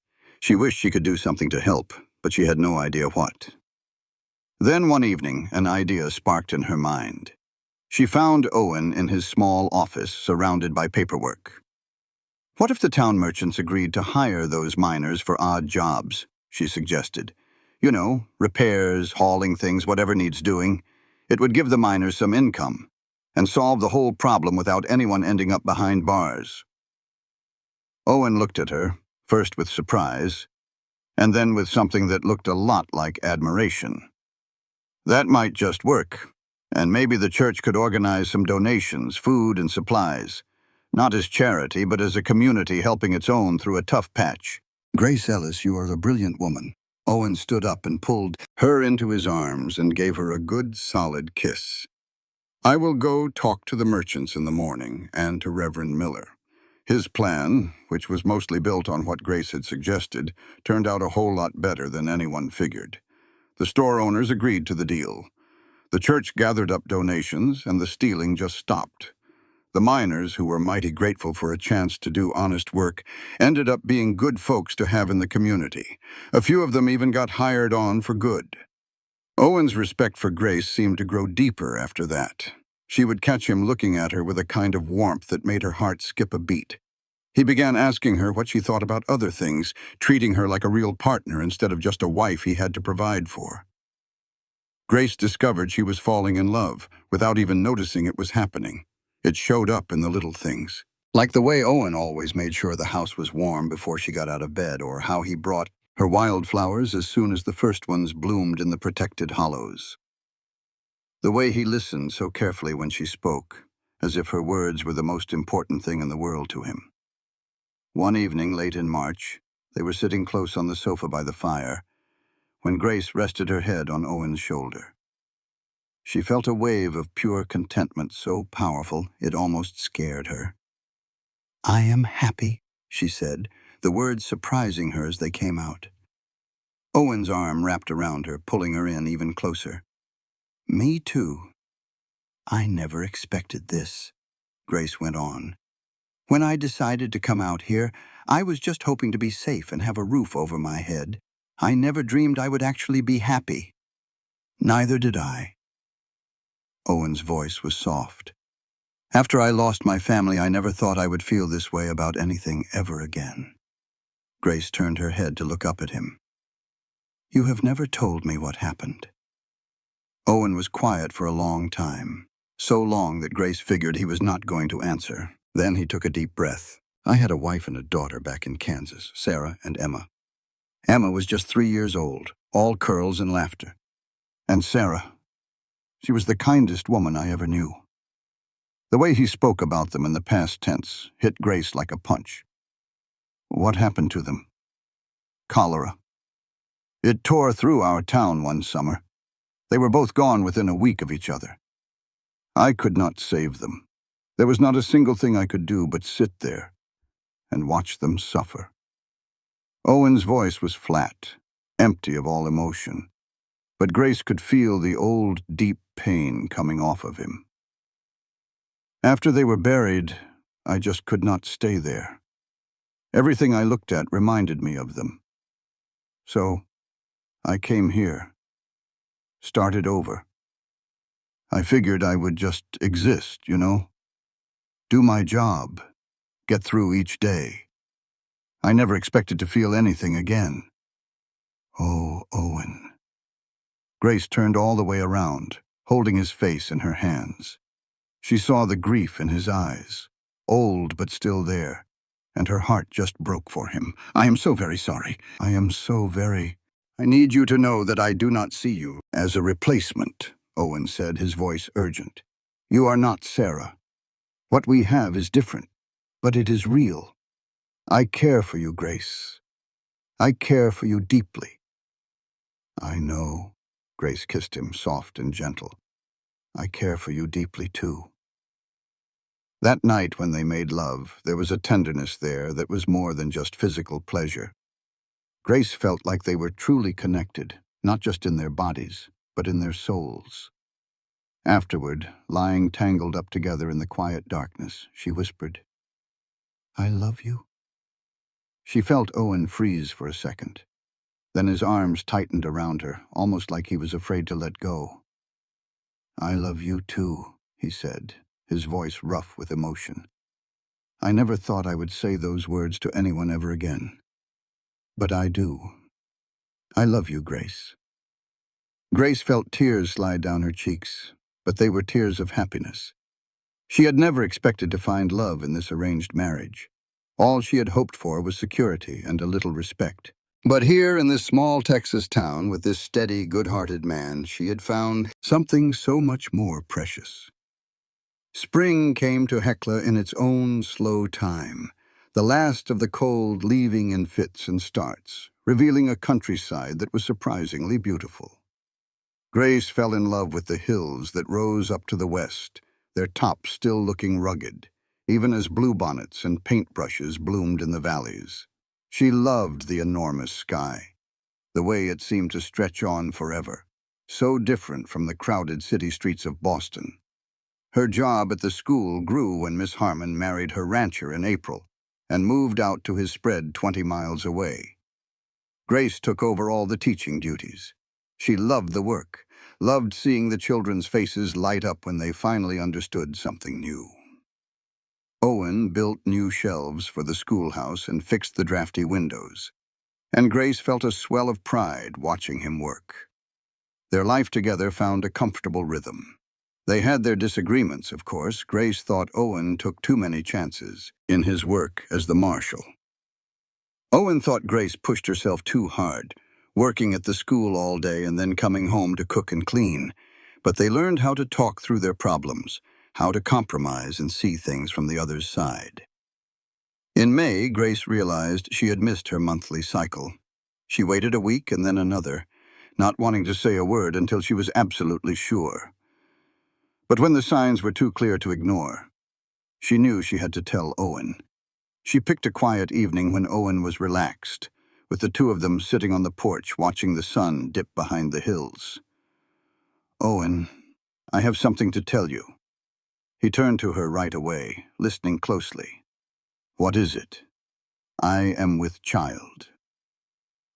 She wished she could do something to help, but she had no idea what. Then one evening, an idea sparked in her mind. She found Owen in his small office, surrounded by paperwork. "What if the town merchants agreed to hire those miners for odd jobs?" she suggested. "You know, repairs, hauling things, whatever needs doing. It would give the miners some income and solve the whole problem without anyone ending up behind bars." Owen looked at her, first with surprise, and then with something that looked a lot like admiration. That might just work, and maybe the church could organize some donations, food and supplies. Not as charity, but as a community helping its own through a tough patch. Grace Ellis, you are a brilliant woman. Owen stood up and pulled her into his arms and gave her a good, solid kiss. I will go talk to the merchants in the morning and to Reverend Miller. His plan, which was mostly built on what Grace had suggested, turned out a whole lot better than anyone figured. The store owners agreed to the deal. The church gathered up donations, and the stealing just stopped. The miners, who were mighty grateful for a chance to do honest work, ended up being good folks to have in the community. A few of them even got hired on for good. Owen's respect for Grace seemed to grow deeper after that. She would catch him looking at her with a kind of warmth that made her heart skip a beat. He began asking her what she thought about other things, treating her like a real partner instead of just a wife he had to provide for. Grace discovered she was falling in love, without even noticing it was happening. It showed up in the little things. Like the way Owen always made sure the house was warm before she got out of bed, or how he brought her wildflowers as soon as the first ones bloomed in the protected hollows. The way he listened so carefully when she spoke, as if her words were the most important thing in the world to him. One evening late in March, they were sitting close on the sofa by the fire, when Grace rested her head on Owen's shoulder. She felt a wave of pure contentment so powerful it almost scared her. "I am happy," she said, the words surprising her as they came out. Owen's arm wrapped around her, pulling her in even closer. "Me too. I never expected this," Grace went on. "When I decided to come out here, I was just hoping to be safe and have a roof over my head. I never dreamed I would actually be happy." "Neither did I." Owen's voice was soft. "After I lost my family, I never thought I would feel this way about anything ever again." Grace turned her head to look up at him. "You have never told me what happened." Owen was quiet for a long time, so long that Grace figured he was not going to answer. Then he took a deep breath. "I had a wife and a daughter back in Kansas, Sarah and Emma. Emma was just 3 years old, all curls and laughter. And Sarah, she was the kindest woman I ever knew." The way he spoke about them in the past tense hit Grace like a punch. "What happened to them?" "Cholera. It tore through our town one summer. They were both gone within a week of each other. I could not save them. There was not a single thing I could do but sit there and watch them suffer." Owen's voice was flat, empty of all emotion, but Grace could feel the old, deep pain coming off of him. "After they were buried, I just could not stay there. Everything I looked at reminded me of them. So, I came here. Started over. I figured I would just exist, you know? Do my job. Get through each day. I never expected to feel anything again." "Oh, Owen." Grace turned all the way around, holding his face in her hands. She saw the grief in his eyes, old but still there, and her heart just broke for him. "I am so very sorry. I am so very... I need you to know that I do not see you as a replacement," Owen said, his voice urgent. "You are not Sarah. What we have is different, but it is real. I care for you, Grace. I care for you deeply." "I know." Grace kissed him, soft and gentle. "I care for you deeply, too." That night when they made love, there was a tenderness there that was more than just physical pleasure. Grace felt like they were truly connected, not just in their bodies, but in their souls. Afterward, lying tangled up together in the quiet darkness, she whispered, "I love you." She felt Owen freeze for a second. Then his arms tightened around her, almost like he was afraid to let go. "I love you too," he said, his voice rough with emotion. "I never thought I would say those words to anyone ever again. But I do. I love you, Grace." Grace felt tears slide down her cheeks, but they were tears of happiness. She had never expected to find love in this arranged marriage. All she had hoped for was security and a little respect. But here in this small Texas town with this steady, good-hearted man, she had found something so much more precious. Spring came to Heckla in its own slow time, the last of the cold leaving in fits and starts, revealing a countryside that was surprisingly beautiful. Grace fell in love with the hills that rose up to the west, their tops still looking rugged, even as bluebonnets and paintbrushes bloomed in the valleys. She loved the enormous sky, the way it seemed to stretch on forever, so different from the crowded city streets of Boston. Her job at the school grew when Miss Harmon married her rancher in April and moved out to his spread 20 miles away. Grace took over all the teaching duties. She loved the work, loved seeing the children's faces light up when they finally understood something new. Owen built new shelves for the schoolhouse and fixed the drafty windows, and Grace felt a swell of pride watching him work. Their life together found a comfortable rhythm. They had their disagreements, of course. Grace thought Owen took too many chances in his work as the marshal. Owen thought Grace pushed herself too hard, working at the school all day and then coming home to cook and clean. But they learned how to talk through their problems, how to compromise and see things from the other's side. In May, Grace realized she had missed her monthly cycle. She waited a week and then another, not wanting to say a word until she was absolutely sure. But when the signs were too clear to ignore, she knew she had to tell Owen. She picked a quiet evening when Owen was relaxed, with the two of them sitting on the porch watching the sun dip behind the hills. "Owen, I have something to tell you." He turned to her right away, listening closely. "What is it?" "I am with child."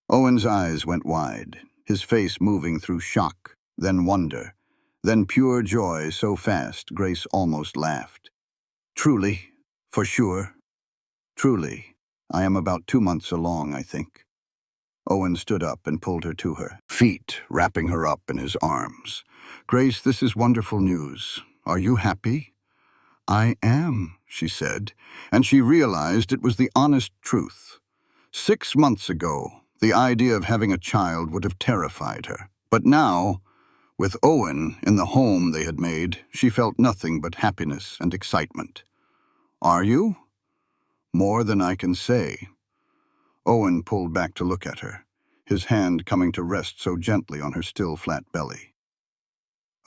Owen's eyes went wide, his face moving through shock, then wonder, then pure joy so fast Grace almost laughed. "Truly, for sure. Truly, I am about 2 months along, I think." Owen stood up and pulled her to her feet, wrapping her up in his arms. "Grace, this is wonderful news. Are you happy?" "I am," she said, and she realized it was the honest truth. 6 months ago, the idea of having a child would have terrified her. But now, with Owen in the home they had made, she felt nothing but happiness and excitement. "Are you?" "More than I can say." Owen pulled back to look at her, his hand coming to rest so gently on her still flat belly.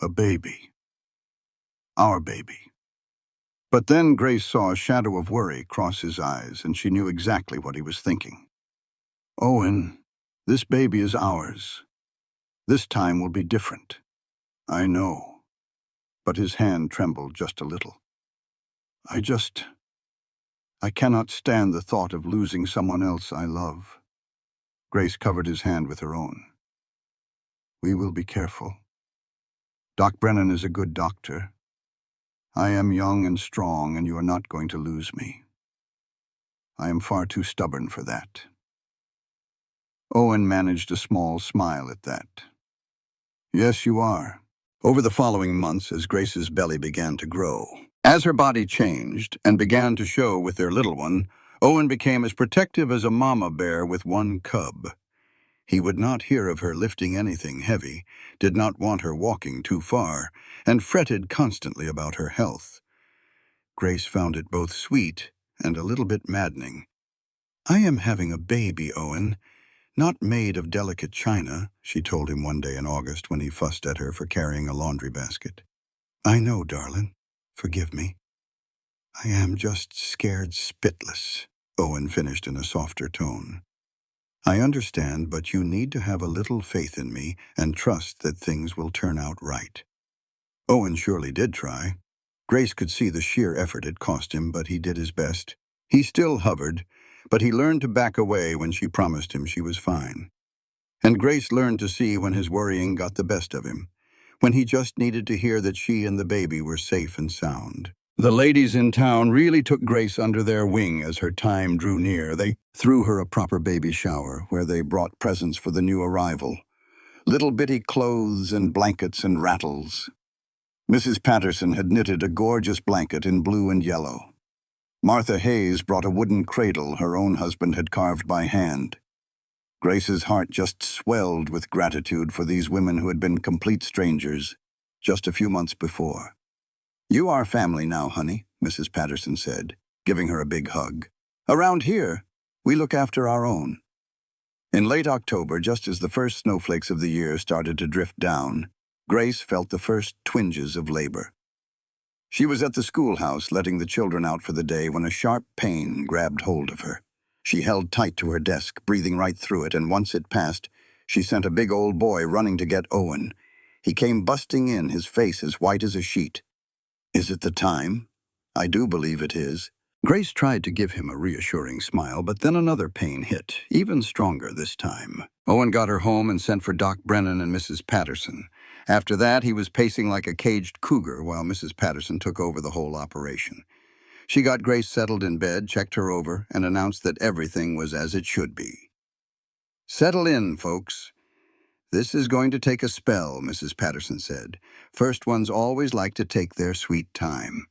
"A baby. Our baby." But then Grace saw a shadow of worry cross his eyes, and she knew exactly what he was thinking. "Owen, this baby is ours. This time will be different." "I know." But his hand trembled just a little. I cannot stand the thought of losing someone else I love." Grace covered his hand with her own. "We will be careful. Doc Brennan is a good doctor. I am young and strong, and you are not going to lose me. I am far too stubborn for that." Owen managed a small smile at that. "Yes, you are." Over the following months, as Grace's belly began to grow, as her body changed and began to show with their little one, Owen became as protective as a mama bear with one cub. He would not hear of her lifting anything heavy, did not want her walking too far, and fretted constantly about her health. Grace found it both sweet and a little bit maddening. "I am having a baby, Owen. Not made of delicate china," she told him one day in August when he fussed at her for carrying a laundry basket. "I know, darling. Forgive me. I am just scared spitless," Owen finished in a softer tone. "I understand, but you need to have a little faith in me and trust that things will turn out right." Owen surely did try. Grace could see the sheer effort it cost him, but he did his best. He still hovered, but he learned to back away when she promised him she was fine. And Grace learned to see when his worrying got the best of him, when he just needed to hear that she and the baby were safe and sound. The ladies in town really took Grace under their wing as her time drew near. They threw her a proper baby shower, where they brought presents for the new arrival. Little bitty clothes and blankets and rattles. Mrs. Patterson had knitted a gorgeous blanket in blue and yellow. Martha Hayes brought a wooden cradle her own husband had carved by hand. Grace's heart just swelled with gratitude for these women who had been complete strangers just a few months before. "You are family now, honey," Mrs. Patterson said, giving her a big hug. "Around here, we look after our own." In late October, just as the first snowflakes of the year started to drift down, Grace felt the first twinges of labor. She was at the schoolhouse letting the children out for the day when a sharp pain grabbed hold of her. She held tight to her desk, breathing right through it, and once it passed, she sent a big old boy running to get Owen. He came busting in, his face as white as a sheet. "Is it the time?" "I do believe it is." Grace tried to give him a reassuring smile, but then another pain hit, even stronger this time. Owen got her home and sent for Doc Brennan and Mrs. Patterson. After that, he was pacing like a caged cougar while Mrs. Patterson took over the whole operation. She got Grace settled in bed, checked her over, and announced that everything was as it should be. "Settle in, folks. This is going to take a spell," Mrs. Patterson said. "First ones always like to take their sweet time.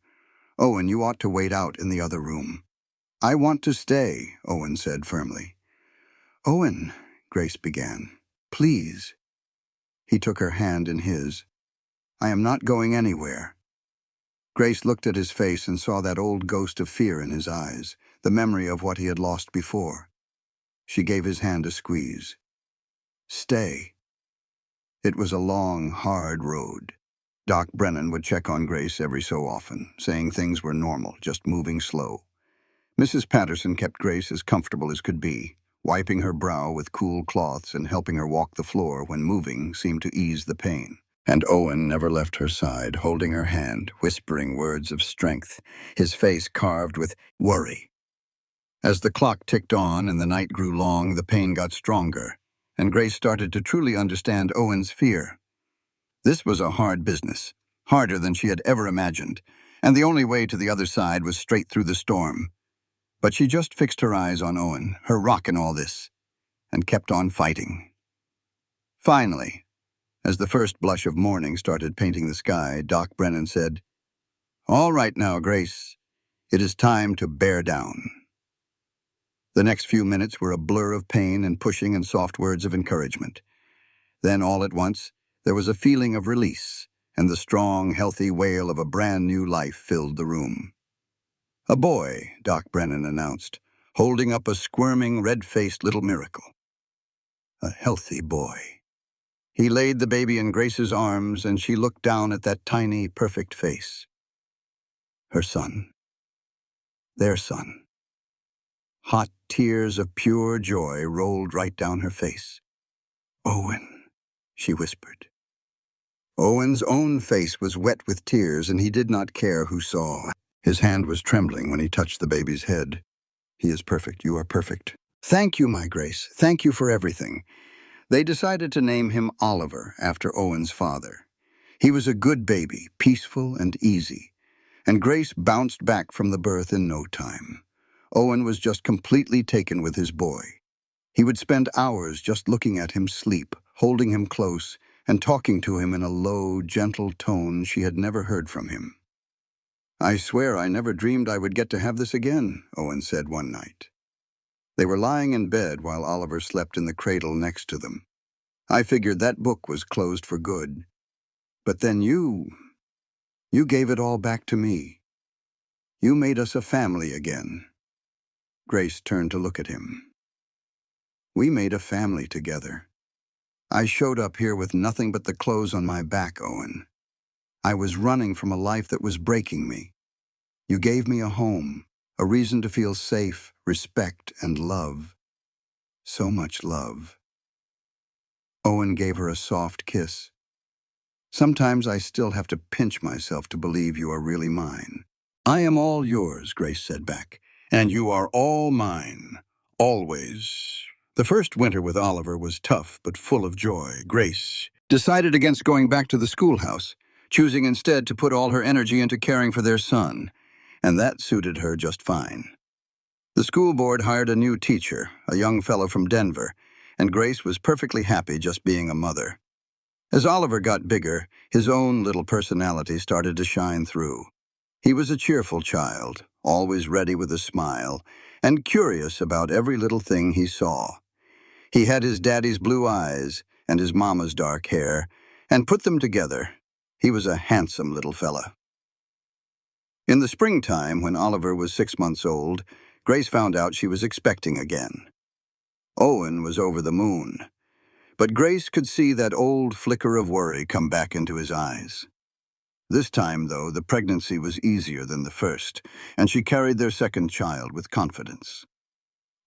Owen, you ought to wait out in the other room." "I want to stay," Owen said firmly. "Owen," Grace began, "please." He took her hand in his. "I am not going anywhere." Grace looked at his face and saw that old ghost of fear in his eyes, the memory of what he had lost before. She gave his hand a squeeze. "Stay." It was a long, hard road. Doc Brennan would check on Grace every so often, saying things were normal, just moving slow. Mrs. Patterson kept Grace as comfortable as could be, wiping her brow with cool cloths and helping her walk the floor when moving seemed to ease the pain. And Owen never left her side, holding her hand, whispering words of strength, his face carved with worry. As the clock ticked on and the night grew long, the pain got stronger, and Grace started to truly understand Owen's fear. This was a hard business, harder than she had ever imagined, and the only way to the other side was straight through the storm. But she just fixed her eyes on Owen, her rock in all this, and kept on fighting. Finally, as the first blush of morning started painting the sky, Doc Brennan said, "All right now, Grace. It is time to bear down." The next few minutes were a blur of pain and pushing and soft words of encouragement. Then, all at once, there was a feeling of release, and the strong, healthy wail of a brand new life filled the room. "A boy," Doc Brennan announced, holding up a squirming, red-faced little miracle. A healthy boy. He laid the baby in Grace's arms, and she looked down at that tiny, perfect face. Her son. Their son. Hot tears of pure joy rolled right down her face. "Owen," she whispered. Owen's own face was wet with tears, and he did not care who saw. His hand was trembling when he touched the baby's head. "He is perfect. You are perfect." "Thank you, my Grace. Thank you for everything." They decided to name him Oliver after Owen's father. He was a good baby, peaceful and easy, and Grace bounced back from the birth in no time. Owen was just completely taken with his boy. He would spend hours just looking at him sleep, holding him close, and talking to him in a low, gentle tone she had never heard from him. "I swear I never dreamed I would get to have this again," Owen said one night. They were lying in bed while Oliver slept in the cradle next to them. "I figured that book was closed for good. But then you gave it all back to me. You made us a family again." Grace turned to look at him. "We made a family together. I showed up here with nothing but the clothes on my back, Owen. I was running from a life that was breaking me. You gave me a home, a reason to feel safe, respect, and love. So much love." Owen gave her a soft kiss. "Sometimes I still have to pinch myself to believe you are really mine." "I am all yours," Grace said back. "And you are all mine. Always." The first winter with Oliver was tough but full of joy. Grace decided against going back to the schoolhouse, choosing instead to put all her energy into caring for their son, and that suited her just fine. The school board hired a new teacher, a young fellow from Denver, and Grace was perfectly happy just being a mother. As Oliver got bigger, his own little personality started to shine through. He was a cheerful child, always ready with a smile, and curious about every little thing he saw. He had his daddy's blue eyes and his mama's dark hair, and put them together. He was a handsome little fella. In the springtime, when Oliver was 6 months old, Grace found out she was expecting again. Owen was over the moon, but Grace could see that old flicker of worry come back into his eyes. This time, though, the pregnancy was easier than the first, and she carried their second child with confidence.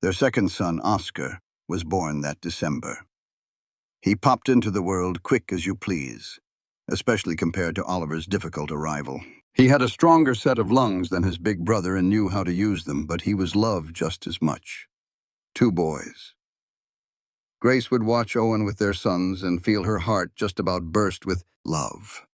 Their second son, Oscar, was born that December. He popped into the world quick as you please, especially compared to Oliver's difficult arrival. He had a stronger set of lungs than his big brother and knew how to use them, but he was loved just as much. 2 boys. Grace would watch Owen with their sons and feel her heart just about burst with love.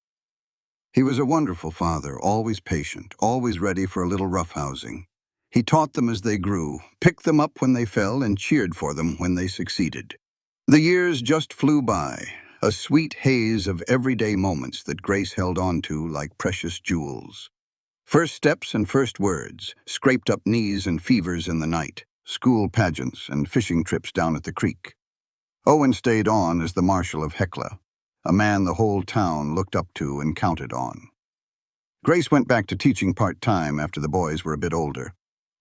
He was a wonderful father, always patient, always ready for a little roughhousing. He taught them as they grew, picked them up when they fell, and cheered for them when they succeeded. The years just flew by, a sweet haze of everyday moments that Grace held on to like precious jewels. First steps and first words, scraped up knees and fevers in the night, school pageants and fishing trips down at the creek. Owen stayed on as the marshal of Heckla, a man the whole town looked up to and counted on. Grace went back to teaching part-time after the boys were a bit older.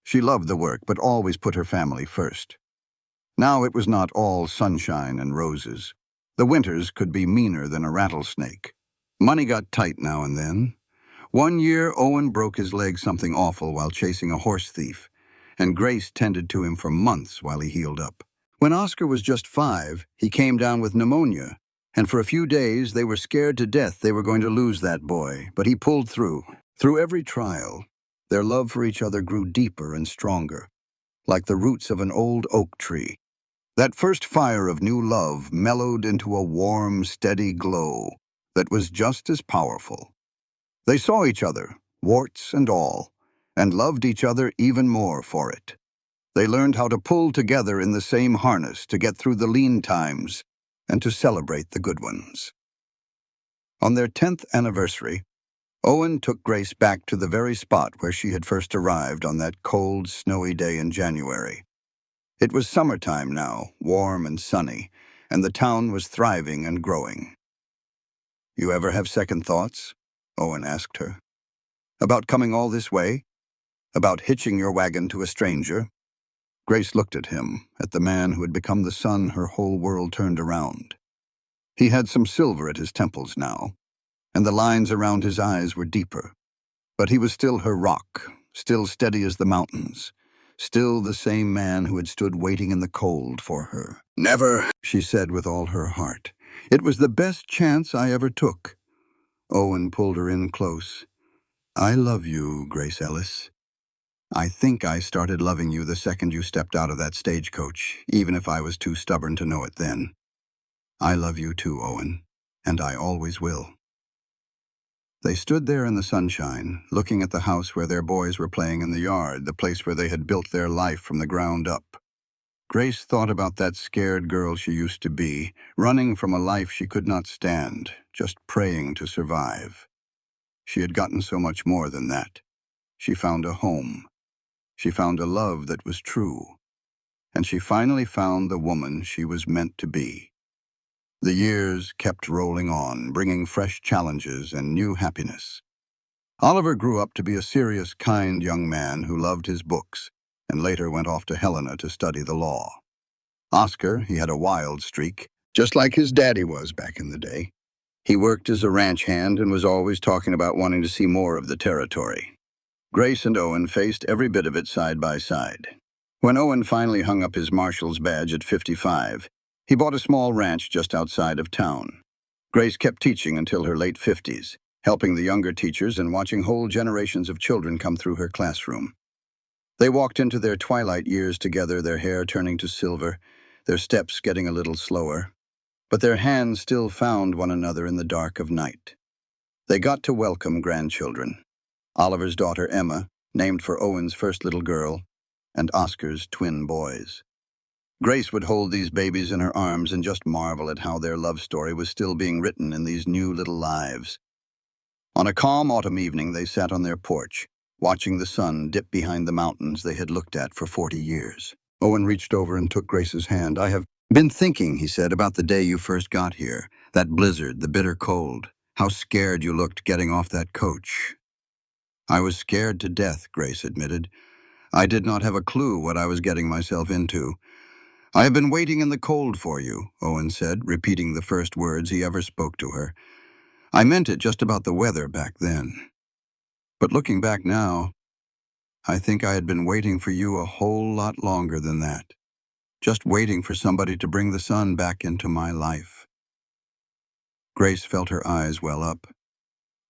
She loved the work, but always put her family first. Now it was not all sunshine and roses. The winters could be meaner than a rattlesnake. Money got tight now and then. One year, Owen broke his leg something awful while chasing a horse thief, and Grace tended to him for months while he healed up. When Oscar was just 5, he came down with pneumonia, and for a few days they were scared to death they were going to lose that boy, but he pulled through. Through every trial, their love for each other grew deeper and stronger, like the roots of an old oak tree. That first fire of new love mellowed into a warm, steady glow that was just as powerful. They saw each other, warts and all, and loved each other even more for it. They learned how to pull together in the same harness to get through the lean times and to celebrate the good ones. On their 10th anniversary, Owen took Grace back to the very spot where she had first arrived on that cold, snowy day in January. It was summertime now, warm and sunny, and the town was thriving and growing. "You ever have second thoughts?" Owen asked her. "About coming all this way? About hitching your wagon to a stranger?" Grace looked at him, at the man who had become the sun her whole world turned around. He had some silver at his temples now, and the lines around his eyes were deeper. But he was still her rock, still steady as the mountains, still the same man who had stood waiting in the cold for her. "Never," she said with all her heart. "It was the best chance I ever took." Owen pulled her in close. "I love you, Grace Ellis. I think I started loving you the second you stepped out of that stagecoach, even if I was too stubborn to know it then. I love you too, Owen, and I always will." They stood there in the sunshine, looking at the house where their boys were playing in the yard, the place where they had built their life from the ground up. Grace thought about that scared girl she used to be, running from a life she could not stand, just praying to survive. She had gotten so much more than that. She found a home. She found a love that was true. And she finally found the woman she was meant to be. The years kept rolling on, bringing fresh challenges and new happiness. Oliver grew up to be a serious, kind young man who loved his books, and later went off to Helena to study the law. Oscar, he had a wild streak, just like his daddy was back in the day. He worked as a ranch hand and was always talking about wanting to see more of the territory. Grace and Owen faced every bit of it side by side. When Owen finally hung up his marshal's badge at 55, he bought a small ranch just outside of town. Grace kept teaching until her late 50s, helping the younger teachers and watching whole generations of children come through her classroom. They walked into their twilight years together, their hair turning to silver, their steps getting a little slower, but their hands still found one another in the dark of night. They got to welcome grandchildren. Oliver's daughter Emma, named for Owen's first little girl, and Oscar's twin boys. Grace would hold these babies in her arms and just marvel at how their love story was still being written in these new little lives. On a calm autumn evening, they sat on their porch, watching the sun dip behind the mountains they had looked at for 40 years. Owen reached over and took Grace's hand. Been thinking, he said, about the day you first got here. That blizzard, the bitter cold. How scared you looked getting off that coach. I was scared to death, Grace admitted. I did not have a clue what I was getting myself into. I have been waiting in the cold for you, Owen said, repeating the first words he ever spoke to her. I meant it just about the weather back then. But looking back now, I think I had been waiting for you a whole lot longer than that. Just waiting for somebody to bring the sun back into my life. Grace felt her eyes well up.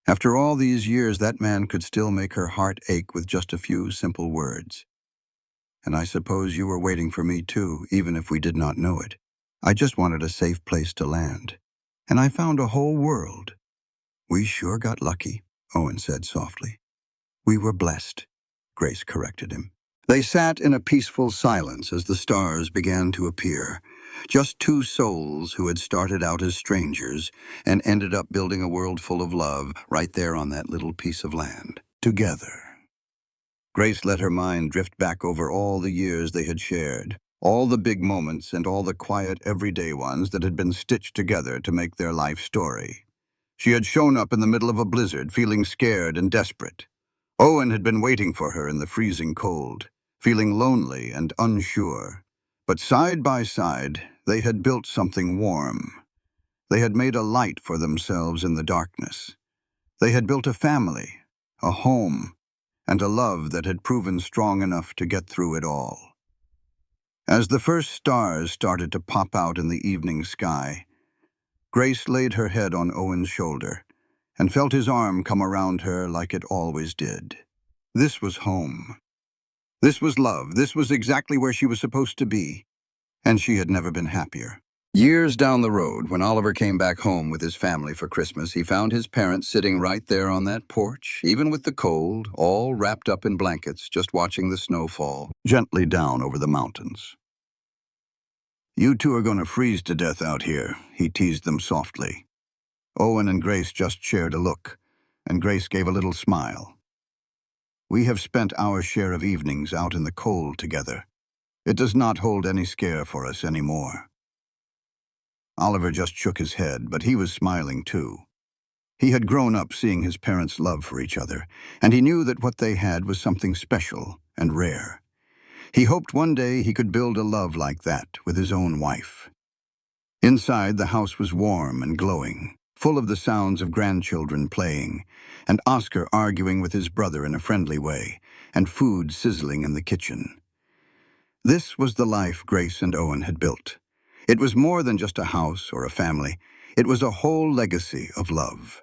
After all these years, that man could still make her heart ache with just a few simple words. And I suppose you were waiting for me too, even if we did not know it. I just wanted a safe place to land. And I found a whole world. We sure got lucky, Owen said softly. We were blessed, Grace corrected him. They sat in a peaceful silence as the stars began to appear. Just two souls who had started out as strangers and ended up building a world full of love right there on that little piece of land, together. Grace let her mind drift back over all the years they had shared, all the big moments and all the quiet, everyday ones that had been stitched together to make their life story. She had shown up in the middle of a blizzard, feeling scared and desperate. Owen had been waiting for her in the freezing cold, feeling lonely and unsure. But side by side, they had built something warm. They had made a light for themselves in the darkness. They had built a family, a home, and a love that had proven strong enough to get through it all. As the first stars started to pop out in the evening sky, Grace laid her head on Owen's shoulder and felt his arm come around her like it always did. This was home. This was love. This was exactly where she was supposed to be, and she had never been happier. Years down the road, when Oliver came back home with his family for Christmas, he found his parents sitting right there on that porch, even with the cold, all wrapped up in blankets, just watching the snow fall gently down over the mountains. You two are going to freeze to death out here, he teased them softly. Owen and Grace just shared a look, and Grace gave a little smile. We have spent our share of evenings out in the cold together. It does not hold any scare for us anymore. Oliver just shook his head, but he was smiling too. He had grown up seeing his parents' love for each other, and he knew that what they had was something special and rare. He hoped one day he could build a love like that with his own wife. Inside, the house was warm and glowing, full of the sounds of grandchildren playing, and Oscar arguing with his brother in a friendly way, and food sizzling in the kitchen. This was the life Grace and Owen had built. It was more than just a house or a family. It was a whole legacy of love.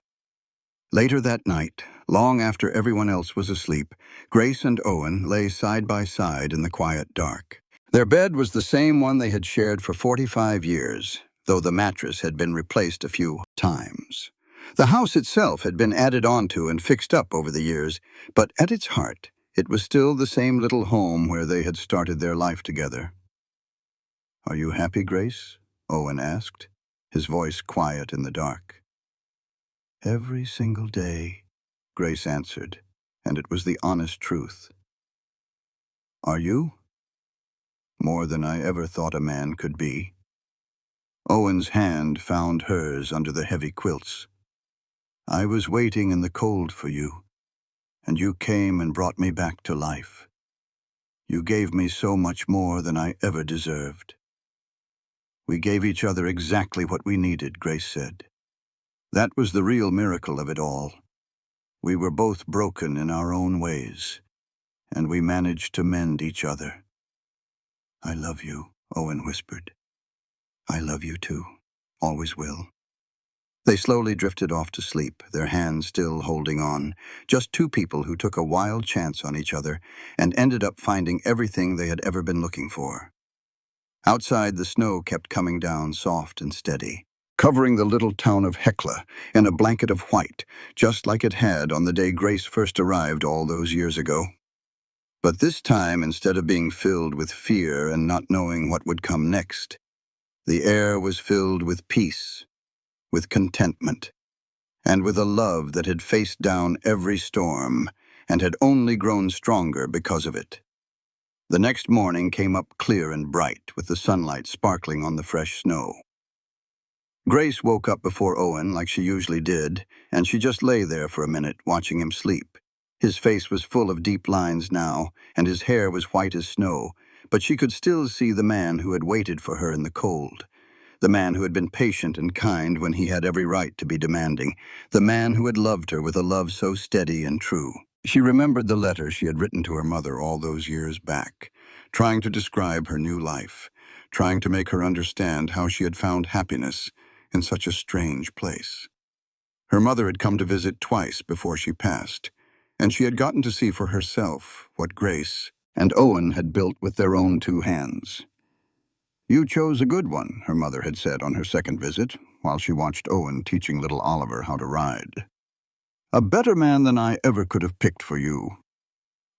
Later that night, long after everyone else was asleep, Grace and Owen lay side by side in the quiet dark. Their bed was the same one they had shared for 45 years, though the mattress had been replaced a few times. The house itself had been added onto and fixed up over the years, but at its heart, it was still the same little home where they had started their life together. Are you happy, Grace? Owen asked, his voice quiet in the dark. Every single day, Grace answered, and it was the honest truth. Are you? More than I ever thought a man could be. Owen's hand found hers under the heavy quilts. I was waiting in the cold for you, and you came and brought me back to life. You gave me so much more than I ever deserved. We gave each other exactly what we needed, Grace said. That was the real miracle of it all. We were both broken in our own ways, and we managed to mend each other. I love you, Owen whispered. I love you too. Always will. They slowly drifted off to sleep, their hands still holding on, just two people who took a wild chance on each other and ended up finding everything they had ever been looking for. Outside, the snow kept coming down soft and steady, covering the little town of Heckla in a blanket of white, just like it had on the day Grace first arrived all those years ago. But this time, instead of being filled with fear and not knowing what would come next, the air was filled with peace, with contentment, and with a love that had faced down every storm and had only grown stronger because of it. The next morning came up clear and bright, with the sunlight sparkling on the fresh snow. Grace woke up before Owen, like she usually did, and she just lay there for a minute, watching him sleep. His face was full of deep lines now, and his hair was white as snow, but she could still see the man who had waited for her in the cold. The man who had been patient and kind when he had every right to be demanding. The man who had loved her with a love so steady and true. She remembered the letter she had written to her mother all those years back, trying to describe her new life, trying to make her understand how she had found happiness in such a strange place. Her mother had come to visit twice before she passed, and she had gotten to see for herself what Grace and Owen had built with their own two hands. "You chose a good one," her mother had said on her second visit, while she watched Owen teaching little Oliver how to ride. "A better man than I ever could have picked for you."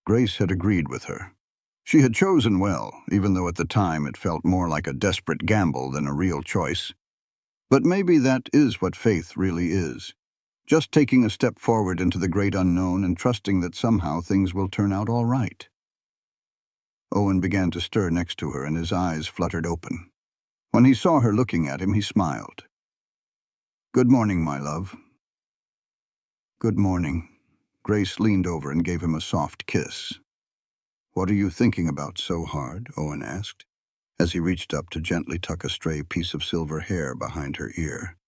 Grace had agreed with her. She had chosen well, even though at the time it felt more like a desperate gamble than a real choice. But maybe that is what faith really is. Just taking a step forward into the great unknown and trusting that somehow things will turn out all right. Owen began to stir next to her, and his eyes fluttered open. When he saw her looking at him, he smiled. "Good morning, my love." "Good morning." Grace leaned over and gave him a soft kiss. "What are you thinking about so hard?" Owen asked, as he reached up to gently tuck a stray piece of silver hair behind her ear.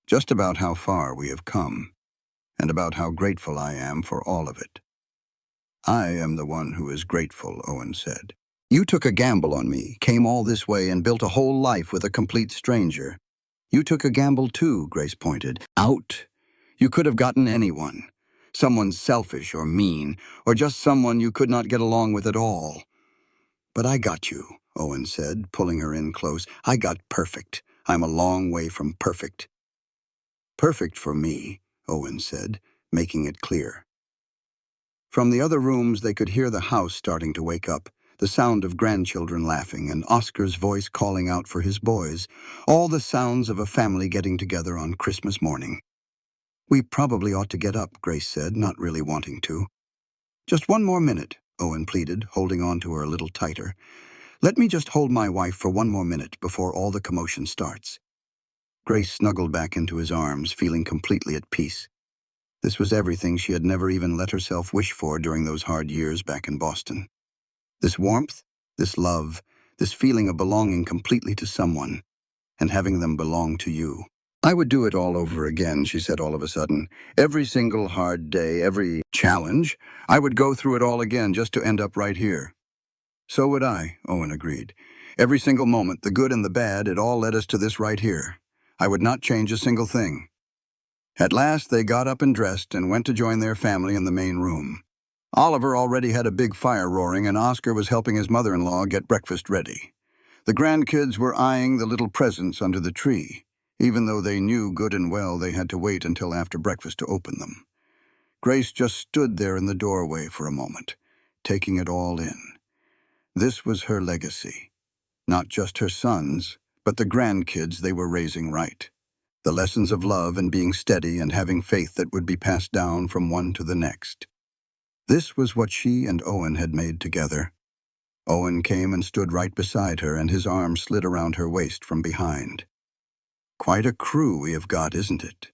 "Just about how far we have come, and about how grateful I am for all of it." "I am the one who is grateful," Owen said. "You took a gamble on me, came all this way, and built a whole life with a complete stranger." "You took a gamble too," Grace pointed out. "You could have gotten anyone. Someone selfish or mean, or just someone you could not get along with at all. But I got you," Owen said, pulling her in close. "I got perfect. I'm a long way from perfect." "Perfect for me," Owen said, making it clear. From the other rooms, they could hear the house starting to wake up, the sound of grandchildren laughing, and Oscar's voice calling out for his boys, all the sounds of a family getting together on Christmas morning. "We probably ought to get up," Grace said, not really wanting to. "Just one more minute," Owen pleaded, holding on to her a little tighter. "Let me just hold my wife for one more minute before all the commotion starts." Grace snuggled back into his arms, feeling completely at peace. This was everything she had never even let herself wish for during those hard years back in Boston. This warmth, this love, this feeling of belonging completely to someone, and having them belong to you. "I would do it all over again," she said all of a sudden. "Every single hard day, every challenge, I would go through it all again just to end up right here." "So would I," Owen agreed. "Every single moment, the good and the bad, it all led us to this right here. I would not change a single thing." At last, they got up and dressed and went to join their family in the main room. Oliver already had a big fire roaring, and Oscar was helping his mother-in-law get breakfast ready. The grandkids were eyeing the little presents under the tree, even though they knew good and well they had to wait until after breakfast to open them. Grace just stood there in the doorway for a moment, taking it all in. This was her legacy. Not just her sons, but the grandkids they were raising right. The lessons of love and being steady and having faith that would be passed down from one to the next. This was what she and Owen had made together. Owen came and stood right beside her, and his arm slid around her waist from behind. "Quite a crew we have got, isn't it?"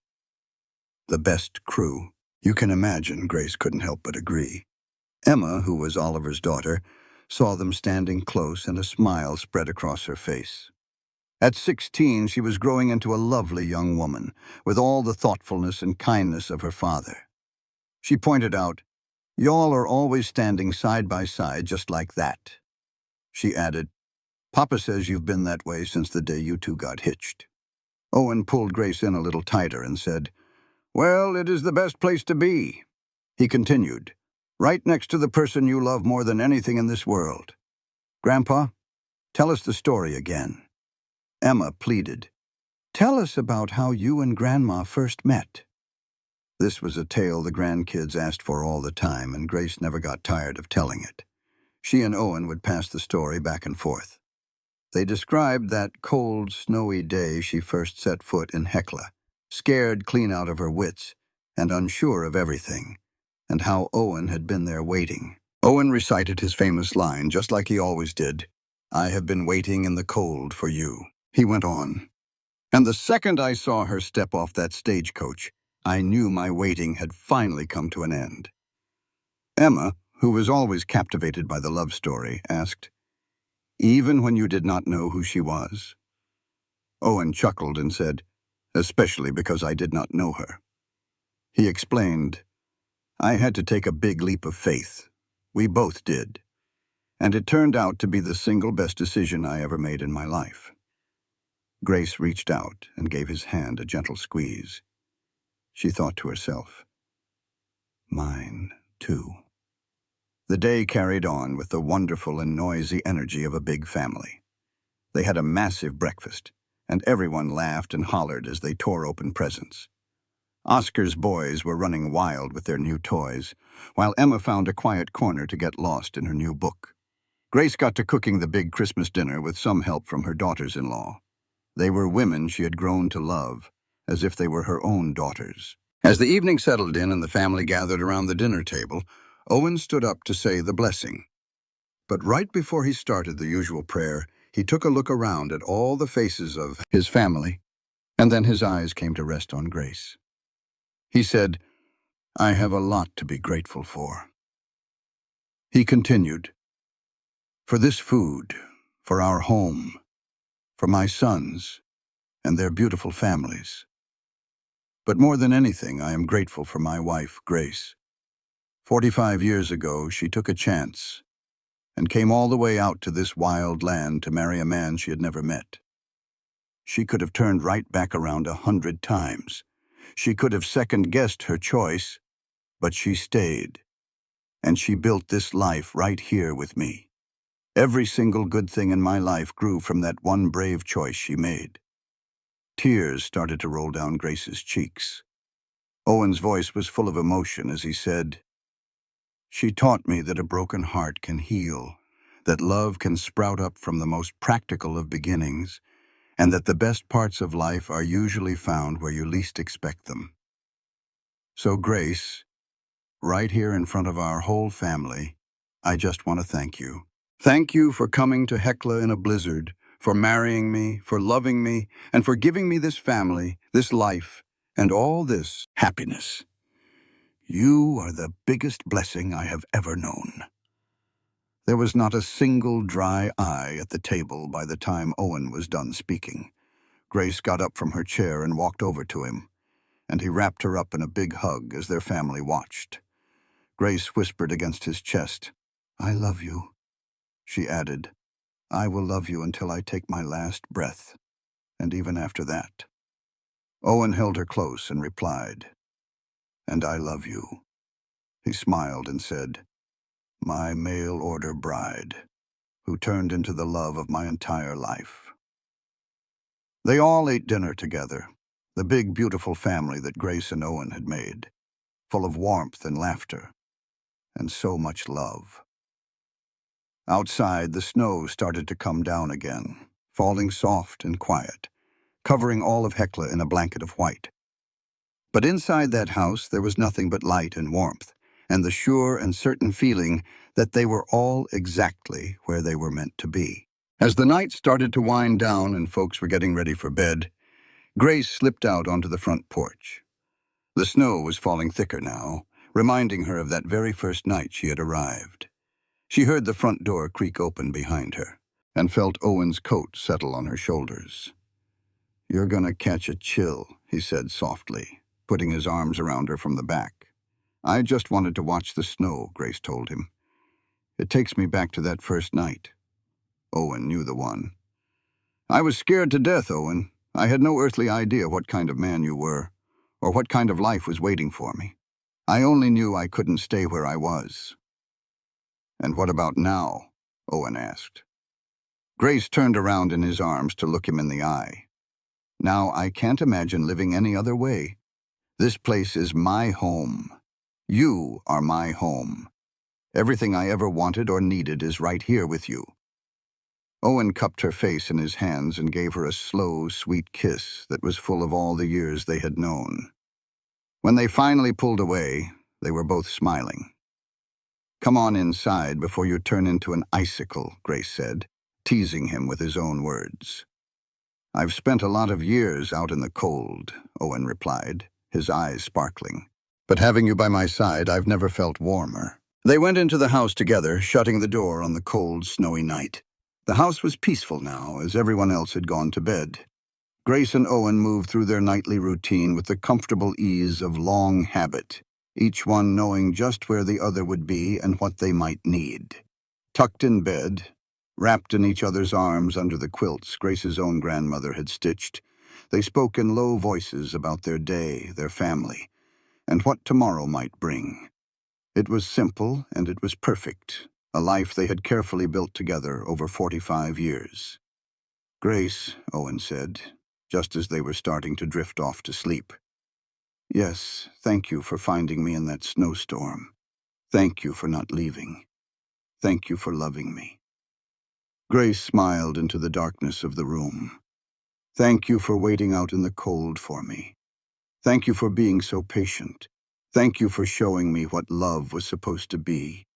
"The best crew." You can imagine, Grace couldn't help but agree. Emma, who was Oliver's daughter, saw them standing close, and a smile spread across her face. At 16, she was growing into a lovely young woman, with all the thoughtfulness and kindness of her father. She pointed out, "Y'all are always standing side by side just like that." She added, "Papa says you've been that way since the day you two got hitched." Owen pulled Grace in a little tighter and said, "Well, it is the best place to be." He continued, "Right next to the person you love more than anything in this world. Grandpa, tell us the story again." Emma pleaded, "Tell us about how you and Grandma first met." This was a tale the grandkids asked for all the time, and Grace never got tired of telling it. She and Owen would pass the story back and forth. They described that cold, snowy day she first set foot in Heckla, scared clean out of her wits and unsure of everything, and how Owen had been there waiting. Owen recited his famous line, just like he always did. "I have been waiting in the cold for you," he went on. "And the second I saw her step off that stagecoach, I knew my waiting had finally come to an end." Emma, who was always captivated by the love story, asked, "Even when you did not know who she was?" Owen chuckled and said, "Especially because I did not know her." He explained, "I had to take a big leap of faith. We both did. And it turned out to be the single best decision I ever made in my life." Grace reached out and gave his hand a gentle squeeze. She thought to herself, "Mine, too." The day carried on with the wonderful and noisy energy of a big family. They had a massive breakfast, and everyone laughed and hollered as they tore open presents. Oscar's boys were running wild with their new toys, while Emma found a quiet corner to get lost in her new book. Grace got to cooking the big Christmas dinner with some help from her daughters-in-law. They were women she had grown to love, as if they were her own daughters. As the evening settled in and the family gathered around the dinner table, Owen stood up to say the blessing. But right before he started the usual prayer, he took a look around at all the faces of his family, and then his eyes came to rest on Grace. He said, "I have a lot to be grateful for." He continued, "For this food, for our home, for my sons and their beautiful families. But more than anything, I am grateful for my wife, Grace. 45 years ago, she took a chance and came all the way out to this wild land to marry a man she had never met. She could have turned right back around 100 times. She could have second-guessed her choice, but she stayed. And she built this life right here with me. Every single good thing in my life grew from that one brave choice she made." Tears started to roll down Grace's cheeks. Owen's voice was full of emotion as he said, "She taught me that a broken heart can heal, that love can sprout up from the most practical of beginnings, and that the best parts of life are usually found where you least expect them. So, Grace, right here in front of our whole family, I just want to thank you. Thank you for coming to Heckla in a blizzard, for marrying me, for loving me, and for giving me this family, this life, and all this happiness. You are the biggest blessing I have ever known." There was not a single dry eye at the table by the time Owen was done speaking. Grace got up from her chair and walked over to him, and he wrapped her up in a big hug as their family watched. Grace whispered against his chest, "I love you." She added, "I will love you until I take my last breath, and even after that." Owen held her close and replied, "And I love you." He smiled and said, "My mail-order bride, who turned into the love of my entire life." They all ate dinner together, the big, beautiful family that Grace and Owen had made, full of warmth and laughter, and so much love. Outside, the snow started to come down again, falling soft and quiet, covering all of Heckla in a blanket of white. But inside that house, there was nothing but light and warmth, and the sure and certain feeling that they were all exactly where they were meant to be. As the night started to wind down and folks were getting ready for bed, Grace slipped out onto the front porch. The snow was falling thicker now, reminding her of that very first night she had arrived. She heard the front door creak open behind her, and felt Owen's coat settle on her shoulders. "You're gonna catch a chill," he said softly, putting his arms around her from the back. "I just wanted to watch the snow," Grace told him. "It takes me back to that first night." Owen knew the one. "I was scared to death, Owen. I had no earthly idea what kind of man you were, or what kind of life was waiting for me. I only knew I couldn't stay where I was." "And what about now?" Owen asked. Grace turned around in his arms to look him in the eye. "Now I can't imagine living any other way. This place is my home. You are my home. Everything I ever wanted or needed is right here with you." Owen cupped her face in his hands and gave her a slow, sweet kiss that was full of all the years they had known. When they finally pulled away, they were both smiling. "Come on inside before you turn into an icicle," Grace said, teasing him with his own words. "I've spent a lot of years out in the cold," Owen replied, his eyes sparkling. "But having you by my side, I've never felt warmer." They went into the house together, shutting the door on the cold, snowy night. The house was peaceful now, as everyone else had gone to bed. Grace and Owen moved through their nightly routine with the comfortable ease of long habit, each one knowing just where the other would be and what they might need. Tucked in bed, wrapped in each other's arms under the quilts Grace's own grandmother had stitched, they spoke in low voices about their day, their family, and what tomorrow might bring. It was simple and it was perfect, a life they had carefully built together over 45 years. "Grace," Owen said, just as they were starting to drift off to sleep. "Yes, thank you for finding me in that snowstorm. Thank you for not leaving. Thank you for loving me." Grace smiled into the darkness of the room. "Thank you for waiting out in the cold for me. Thank you for being so patient. Thank you for showing me what love was supposed to be."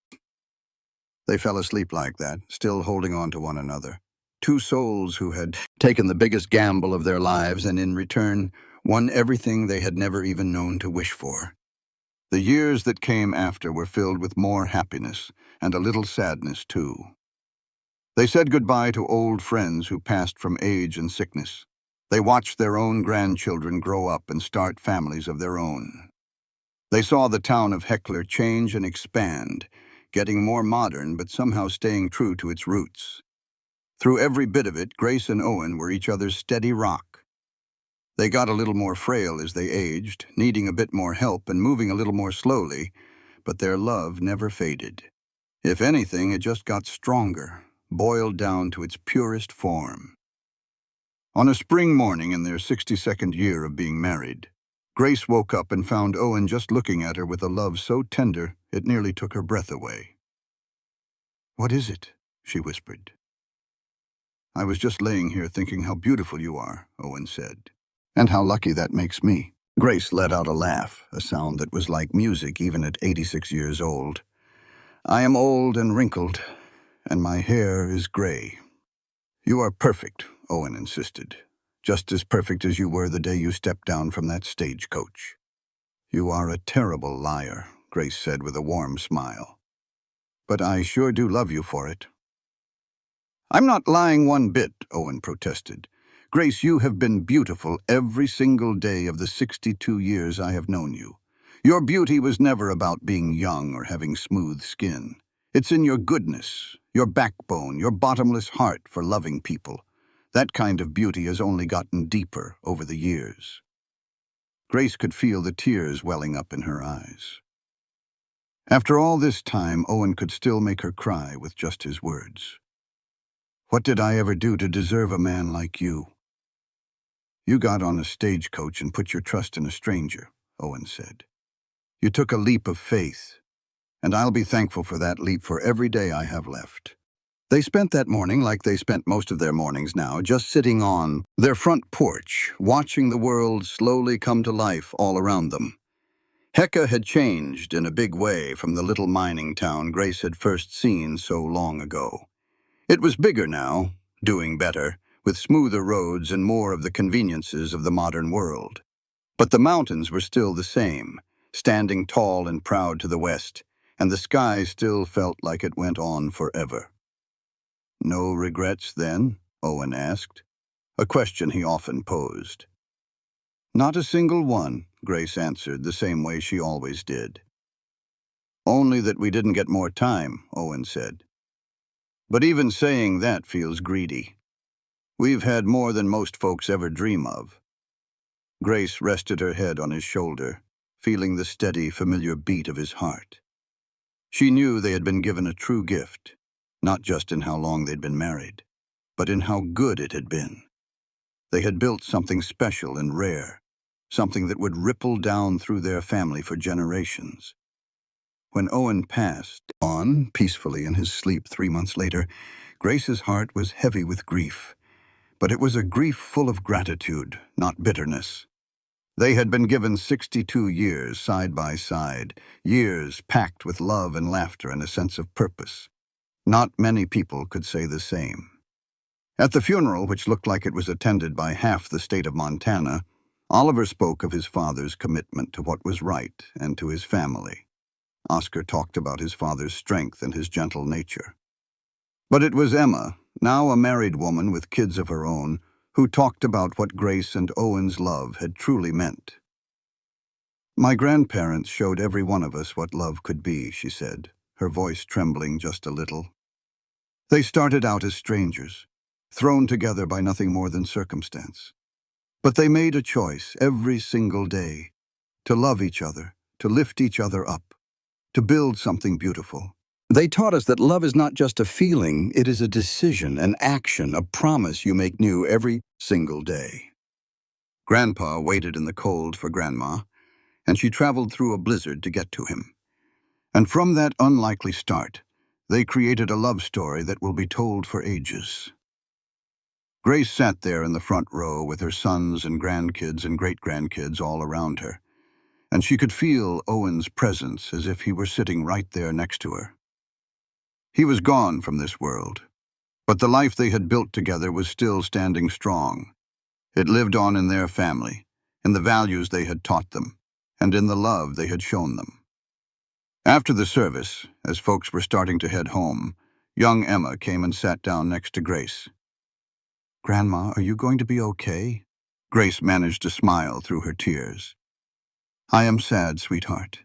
They fell asleep like that, still holding on to one another. Two souls who had taken the biggest gamble of their lives and in return won everything they had never even known to wish for. The years that came after were filled with more happiness and a little sadness too. They said goodbye to old friends who passed from age and sickness. They watched their own grandchildren grow up and start families of their own. They saw the town of Heckla change and expand, getting more modern but somehow staying true to its roots. Through every bit of it, Grace and Owen were each other's steady rock. They got a little more frail as they aged, needing a bit more help and moving a little more slowly, but their love never faded. If anything, it just got stronger, boiled down to its purest form. On a spring morning in their 62nd year of being married, Grace woke up and found Owen just looking at her with a love so tender it nearly took her breath away. "What is it?" she whispered. "I was just laying here thinking how beautiful you are," Owen said. "And how lucky that makes me." Grace let out a laugh, a sound that was like music even at 86 years old. "I am old and wrinkled, and my hair is gray." "You are perfect," Owen insisted. "Just as perfect as you were the day you stepped down from that stagecoach." "You are a terrible liar," Grace said with a warm smile. "But I sure do love you for it." "I'm not lying one bit," Owen protested. "Grace, you have been beautiful every single day of the 62 years I have known you. Your beauty was never about being young or having smooth skin. It's in your goodness, your backbone, your bottomless heart for loving people. That kind of beauty has only gotten deeper over the years." Grace could feel the tears welling up in her eyes. After all this time, Owen could still make her cry with just his words. "What did I ever do to deserve a man like you?" "You got on a stagecoach and put your trust in a stranger," Owen said. "You took a leap of faith, and I'll be thankful for that leap for every day I have left." They spent that morning like they spent most of their mornings now, just sitting on their front porch, watching the world slowly come to life all around them. Heckla had changed in a big way from the little mining town Grace had first seen so long ago. It was bigger now, doing better, with smoother roads and more of the conveniences of the modern world. But the mountains were still the same, standing tall and proud to the west, and the sky still felt like it went on forever. "No regrets, then?" Owen asked, a question he often posed. "Not a single one," Grace answered the same way she always did. "Only that we didn't get more time," Owen said. "But even saying that feels greedy. We've had more than most folks ever dream of." Grace rested her head on his shoulder, feeling the steady, familiar beat of his heart. She knew they had been given a true gift, not just in how long they'd been married, but in how good it had been. They had built something special and rare, something that would ripple down through their family for generations. When Owen passed on peacefully in his sleep 3 months later, Grace's heart was heavy with grief, but it was a grief full of gratitude, not bitterness. They had been given 62 years side by side, years packed with love and laughter and a sense of purpose. Not many people could say the same. At the funeral, which looked like it was attended by half the state of Montana, Oliver spoke of his father's commitment to what was right and to his family. Oscar talked about his father's strength and his gentle nature. But it was Emma, now a married woman with kids of her own, who talked about what Grace and Owen's love had truly meant. "My grandparents showed every one of us what love could be," she said, her voice trembling just a little. "They started out as strangers, thrown together by nothing more than circumstance. But they made a choice every single day to love each other, to lift each other up, to build something beautiful. They taught us that love is not just a feeling, it is a decision, an action, a promise you make new every single day." Grandpa waited in the cold for Grandma, and she traveled through a blizzard to get to him. And from that unlikely start, they created a love story that will be told for ages. Grace sat there in the front row with her sons and grandkids and great-grandkids all around her, and she could feel Owen's presence as if he were sitting right there next to her. He was gone from this world, but the life they had built together was still standing strong. It lived on in their family, in the values they had taught them, and in the love they had shown them. After the service, as folks were starting to head home, young Emma came and sat down next to Grace. "Grandma, are you going to be okay?" Grace managed to smile through her tears. "I am sad, sweetheart.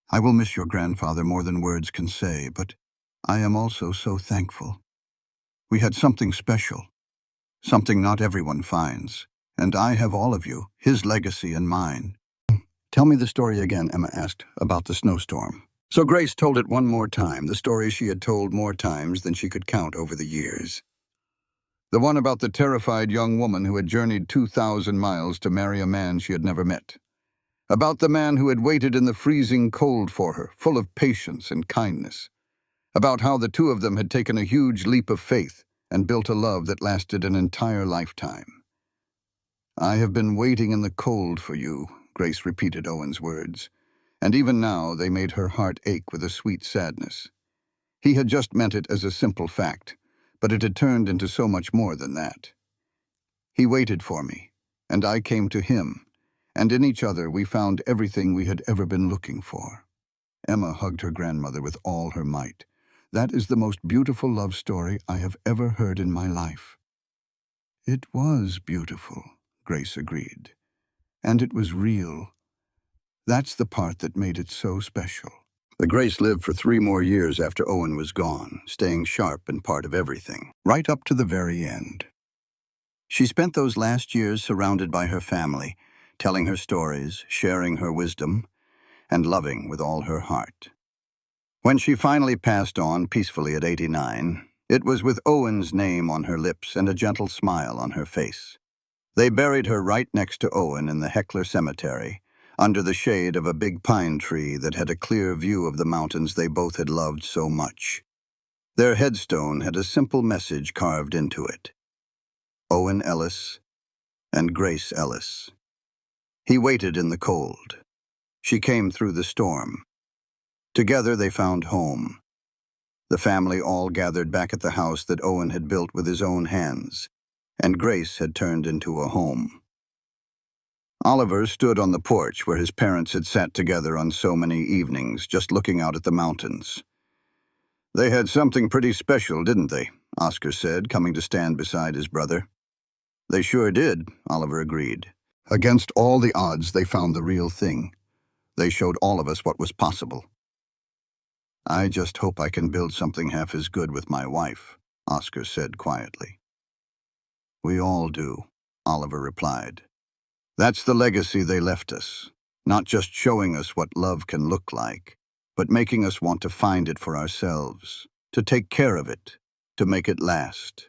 I will miss your grandfather more than words can say, but I am also so thankful. We had something special, something not everyone finds, and I have all of you, his legacy and mine." "Tell me the story again," Emma asked, "about the snowstorm." So Grace told it one more time, the story she had told more times than she could count over the years. The one about the terrified young woman who had journeyed 2,000 miles to marry a man she had never met. About the man who had waited in the freezing cold for her, full of patience and kindness. About how the two of them had taken a huge leap of faith and built a love that lasted an entire lifetime. "I have been waiting in the cold for you," Grace repeated Owen's words, and even now they made her heart ache with a sweet sadness. He had just meant it as a simple fact, but it had turned into so much more than that. "He waited for me, and I came to him, and in each other we found everything we had ever been looking for." Emma hugged her grandmother with all her might. "That is the most beautiful love story I have ever heard in my life." "It was beautiful," Grace agreed. "And it was real. That's the part that made it so special." The Grace lived for 3 more years after Owen was gone, staying sharp and part of everything, right up to the very end. She spent those last years surrounded by her family, telling her stories, sharing her wisdom, and loving with all her heart. When she finally passed on peacefully at 89, it was with Owen's name on her lips and a gentle smile on her face. They buried her right next to Owen in the Heckla cemetery, under the shade of a big pine tree that had a clear view of the mountains they both had loved so much. Their headstone had a simple message carved into it: Owen Ellis and Grace Ellis. He waited in the cold. She came through the storm. Together they found home. The family all gathered back at the house that Owen had built with his own hands, and Grace had turned into a home. Oliver stood on the porch where his parents had sat together on so many evenings, just looking out at the mountains. "They had something pretty special, didn't they?" Oscar said, coming to stand beside his brother. "They sure did," Oliver agreed. "Against all the odds, they found the real thing. They showed all of us what was possible." "I just hope I can build something half as good with my wife," Oscar said quietly. "We all do," Oliver replied. "That's the legacy they left us, not just showing us what love can look like, but making us want to find it for ourselves, to take care of it, to make it last."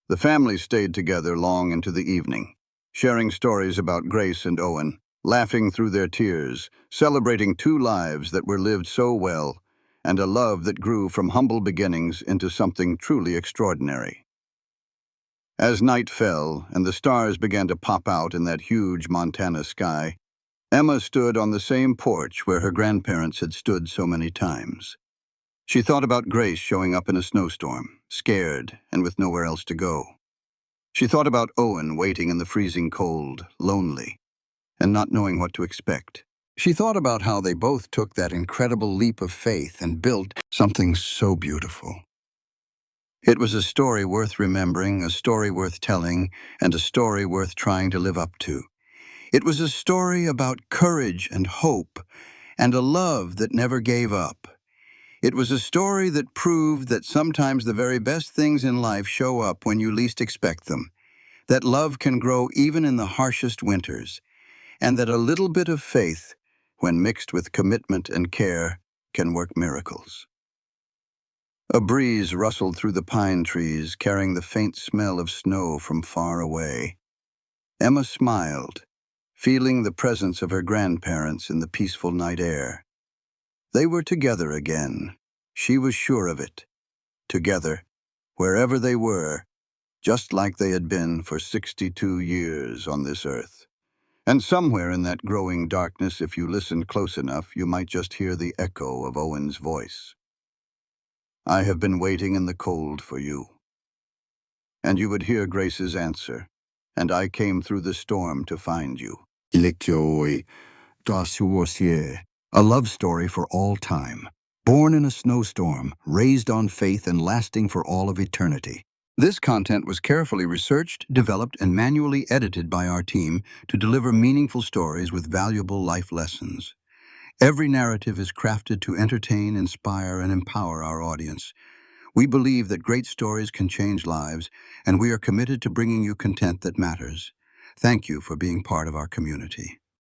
The family stayed together long into the evening, sharing stories about Grace and Owen, laughing through their tears, celebrating 2 lives that were lived so well, and a love that grew from humble beginnings into something truly extraordinary. As night fell and the stars began to pop out in that huge Montana sky, Emma stood on the same porch where her grandparents had stood so many times. She thought about Grace showing up in a snowstorm, scared and with nowhere else to go. She thought about Owen waiting in the freezing cold, lonely, and not knowing what to expect. She thought about how they both took that incredible leap of faith and built something so beautiful. It was a story worth remembering, a story worth telling, and a story worth trying to live up to. It was a story about courage and hope, and a love that never gave up. It was a story that proved that sometimes the very best things in life show up when you least expect them, that love can grow even in the harshest winters, and that a little bit of faith, when mixed with commitment and care, can work miracles. A breeze rustled through the pine trees, carrying the faint smell of snow from far away. Emma smiled, feeling the presence of her grandparents in the peaceful night air. They were together again. She was sure of it. Together, wherever they were, just like they had been for 62 years on this earth. And somewhere in that growing darkness, if you listened close enough, you might just hear the echo of Owen's voice. "I have been waiting in the cold for you." And you would hear Grace's answer, "And I came through the storm to find you." Cowboy Dusk, a love story for all time. Born in a snowstorm, raised on faith, and lasting for all of eternity. This content was carefully researched, developed, and manually edited by our team to deliver meaningful stories with valuable life lessons. Every narrative is crafted to entertain, inspire, and empower our audience. We believe that great stories can change lives, and we are committed to bringing you content that matters. Thank you for being part of our community.